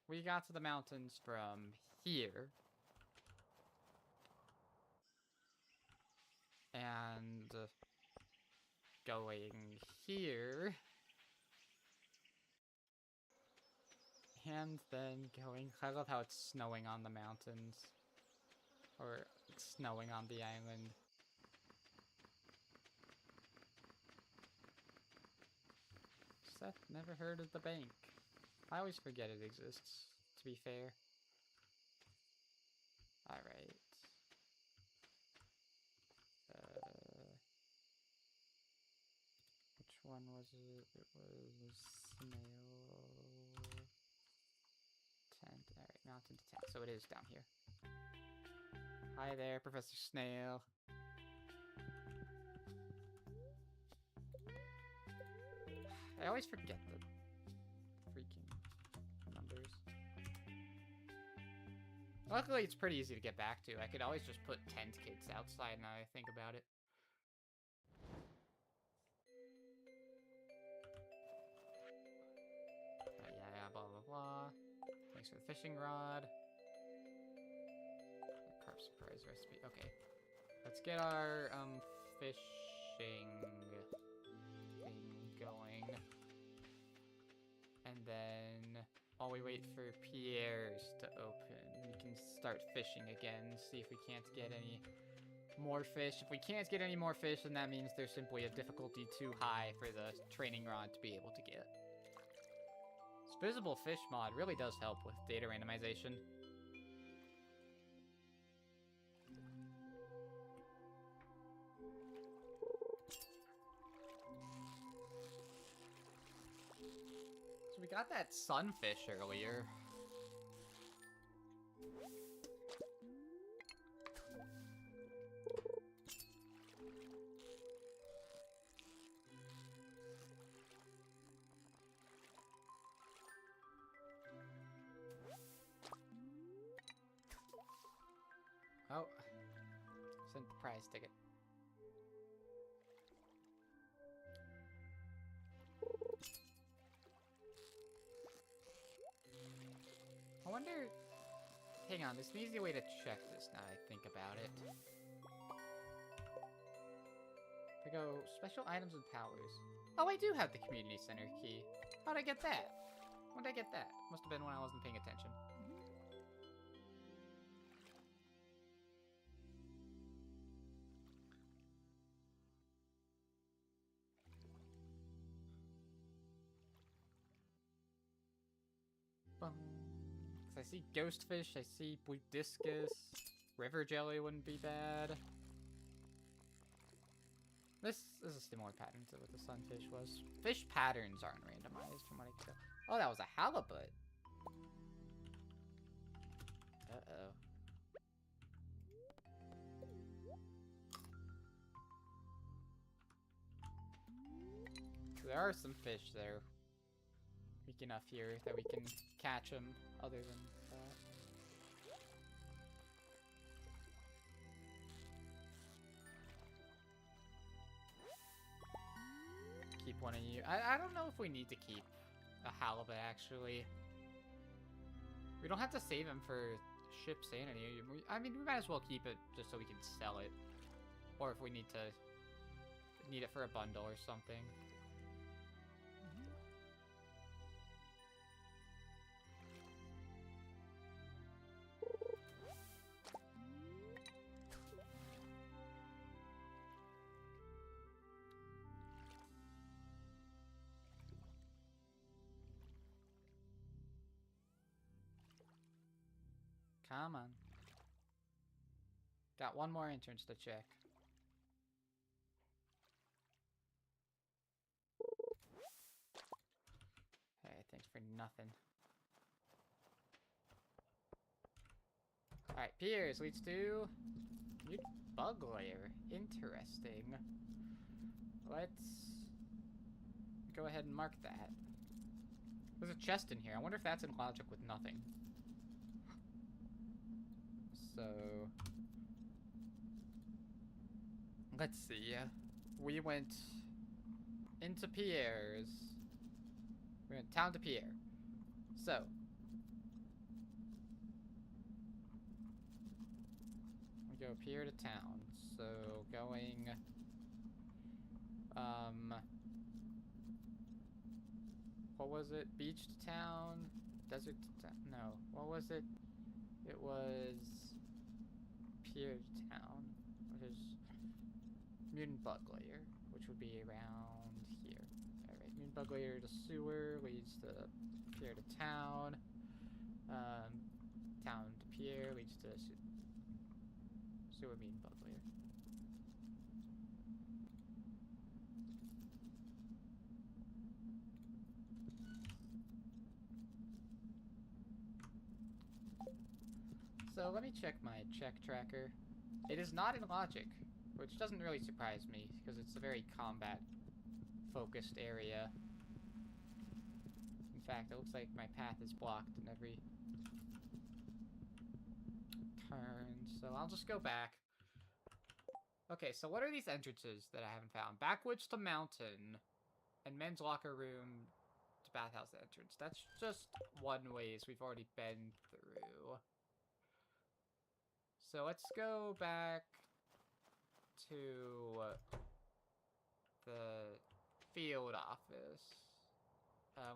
[SPEAKER 1] We got to the mountains from here. And going here. And then going... I love how it's snowing on the mountains. Or snowing on the island. Seth never heard of the bank. I always forget it exists, to be fair. Alright. Which one was it? It was snail... tent. Alright, mountain to tent. So it is down here. Hi there, Professor Snail. I always forget the freaking numbers. Luckily, it's pretty easy to get back to. I could always just put tent kits outside now I think about it. Yeah, blah, blah, blah. Thanks for the fishing rod. Carp surprise recipe. Okay. Let's get our, fishing thing going. And then, while we wait for Pierre's to open, we can start fishing again, see if we can't get any more fish. If we can't get any more fish, then that means there's simply a difficulty too high for the training rod to be able to get. Visible fish mod really does help with data randomization. So we got that sunfish earlier. Oh, sent the prize ticket. I wonder... Hang on, there's an easy way to check this now that I think about it. I go, special items and powers. Oh, I do have the community center key. How'd I get that? When did I get that? Must have been when I wasn't paying attention. I see ghostfish, I see blue discus, river jelly wouldn't be bad. This is a similar pattern to what the sunfish was. Fish patterns aren't randomized from what I can tell. Oh, that was a halibut. Uh-oh. There are some fish that are weak enough here that we can catch them other than that. Keep one of you. I don't know if we need to keep a halibut, actually. We don't have to save him for ship sanity. I mean, we might as well keep it just so we can sell it. Or if we need it for a bundle or something. Come on. Got one more entrance to check. Hey, thanks for nothing. Alright, piers leads to new bug layer. Interesting. Let's go ahead and mark that. There's a chest in here. I wonder if that's in logic with nothing. So, let's see. We went into Pierre's. We went town to Pierre. So, we go Pierre to town. So, going, what was it? Beach to town? Desert to town? No. What was it? It was Pier Town, which is Mutant Bug Layer, which would be around here. Alright, Mutant Bug Layer to sewer leads to Pier to town. Town to Pier leads to sewer Mutant Bug Layer. So let me check my check tracker. It is not in logic, which doesn't really surprise me, because it's a very combat-focused area. In fact, it looks like my path is blocked in every turn, so I'll just go back. Okay, so what are these entrances that I haven't found? Backwoods to mountain, and men's locker room to bathhouse entrance. That's just one ways we've already been through. So let's go back to the field office.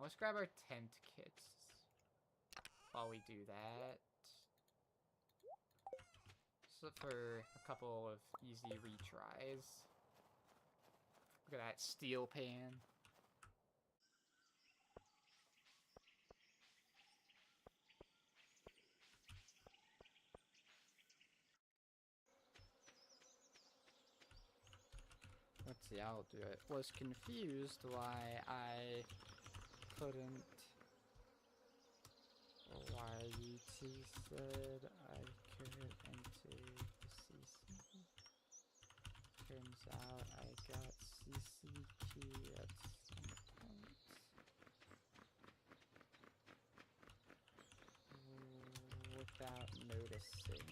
[SPEAKER 1] Let's grab our tent kits while we do that. So for a couple of easy retries. Look at that steel pan. see, I'll do it. Was confused why I couldn't. Why UT said I could enter the CC. Turns out I got CC key at some point. Without noticing.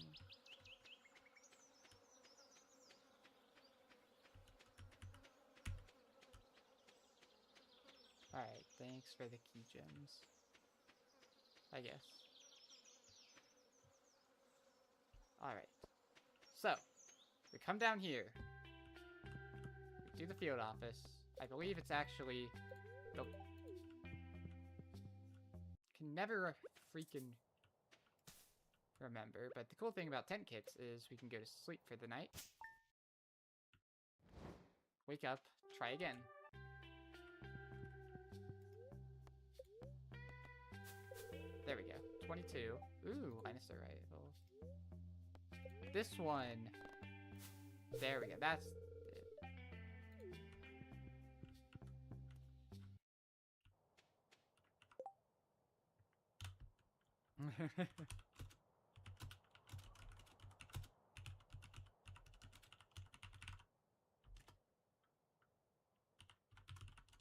[SPEAKER 1] Alright, thanks for the key gems. I guess. Alright. So, we come down here. We do the field office. I believe it's actually... Nope. Can never freaking remember, but the cool thing about tent kits is we can go to sleep for the night. Wake up, try again. There we go. 22. Ooh, minus the rifle. This one. There we go. That's it.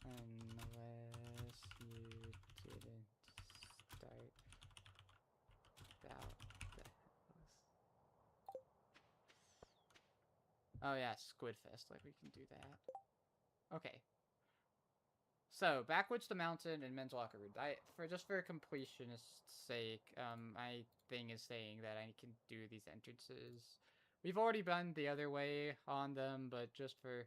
[SPEAKER 1] Unless you didn't start without the house. Oh yeah, Squidfest, like we can do that. Okay. So, backwards to mountain and men's locker room. Just for completionist's sake, my thing is saying that I can do these entrances. We've already been the other way on them, but just for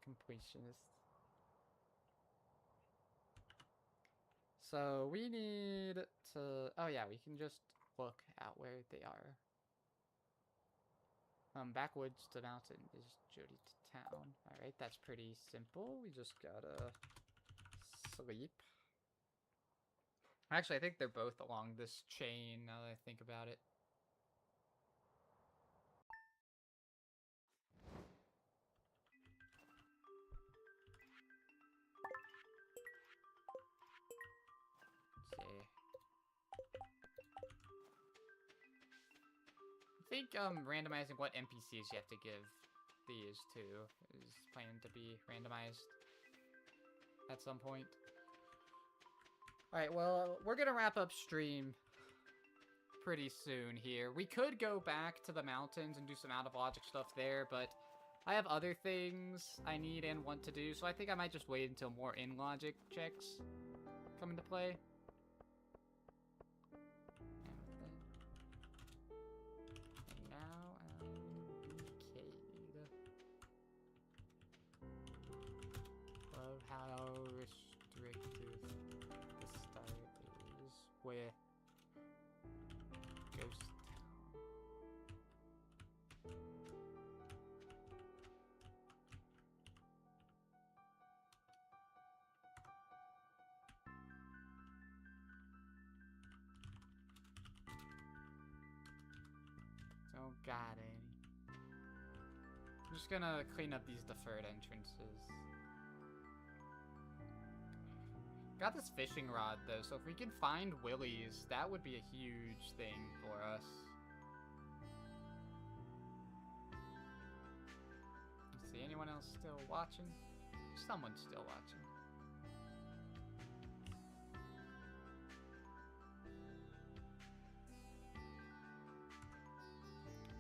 [SPEAKER 1] completionist. So we need to... Oh yeah, we can just look at where they are. Backwoods to mountain is Jody to town. Alright, that's pretty simple. We just gotta sleep. Actually, I think they're both along this chain now that I think about it. Let's see. I think randomizing what NPCs you have to give these to is planned to be randomized at some point. Alright, well, we're gonna wrap up stream pretty soon here. We could go back to the mountains and do some out-of-logic stuff there, but I have other things I need and want to do, so I think I might just wait until more in-logic checks come into play. And now I'm BK'd. Love how restrictive the start is with Ghost Town. Don't got any. I'm just gonna clean up these deferred entrances. Got this fishing rod though, so if we can find willies, that would be a huge thing for us. Let's see, anyone else still watching? Someone's still watching.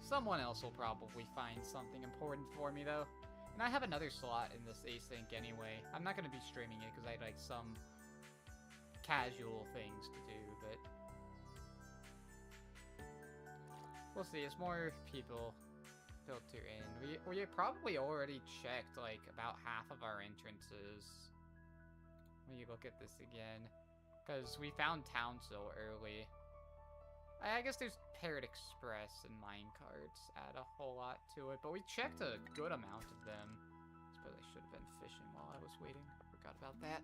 [SPEAKER 1] Someone else will probably find something important for me though. And I have another slot in this async anyway. I'm not going to be streaming it because I had like some casual things to do, but we'll see as more people filter in. We probably already checked like about half of our entrances. When you look at this again, because we found town so early. I guess there's Parrot Express and minecarts add a whole lot to it, but we checked a good amount of them. I suppose I should have been fishing while I was waiting. Forgot about that.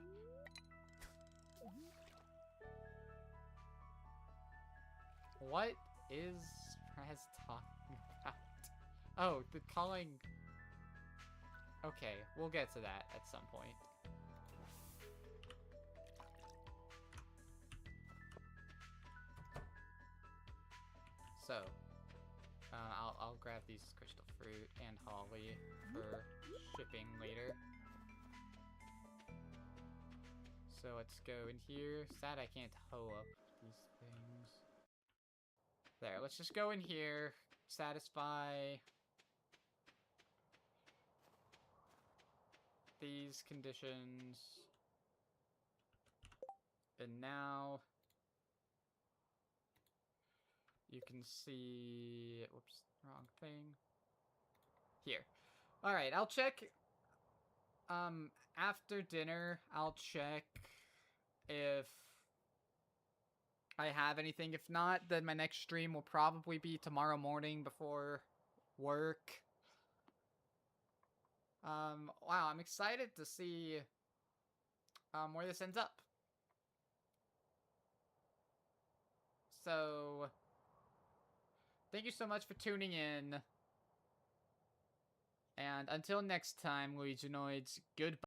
[SPEAKER 1] What is Raz talking about? Oh, the calling... Okay, we'll get to that at some point. So, I'll grab these crystal fruit and holly for shipping later. So let's go in here. Sad I can't hoe up these things. There, let's just go in here, satisfy these conditions. And now you can see, whoops, wrong thing. Here. All right, I'll check, after dinner, I'll check if I have anything. If not, then my next stream will probably be tomorrow morning before work. Wow, I'm excited to see, where this ends up. So, thank you so much for tuning in. And until next time, Luiginoids, goodbye.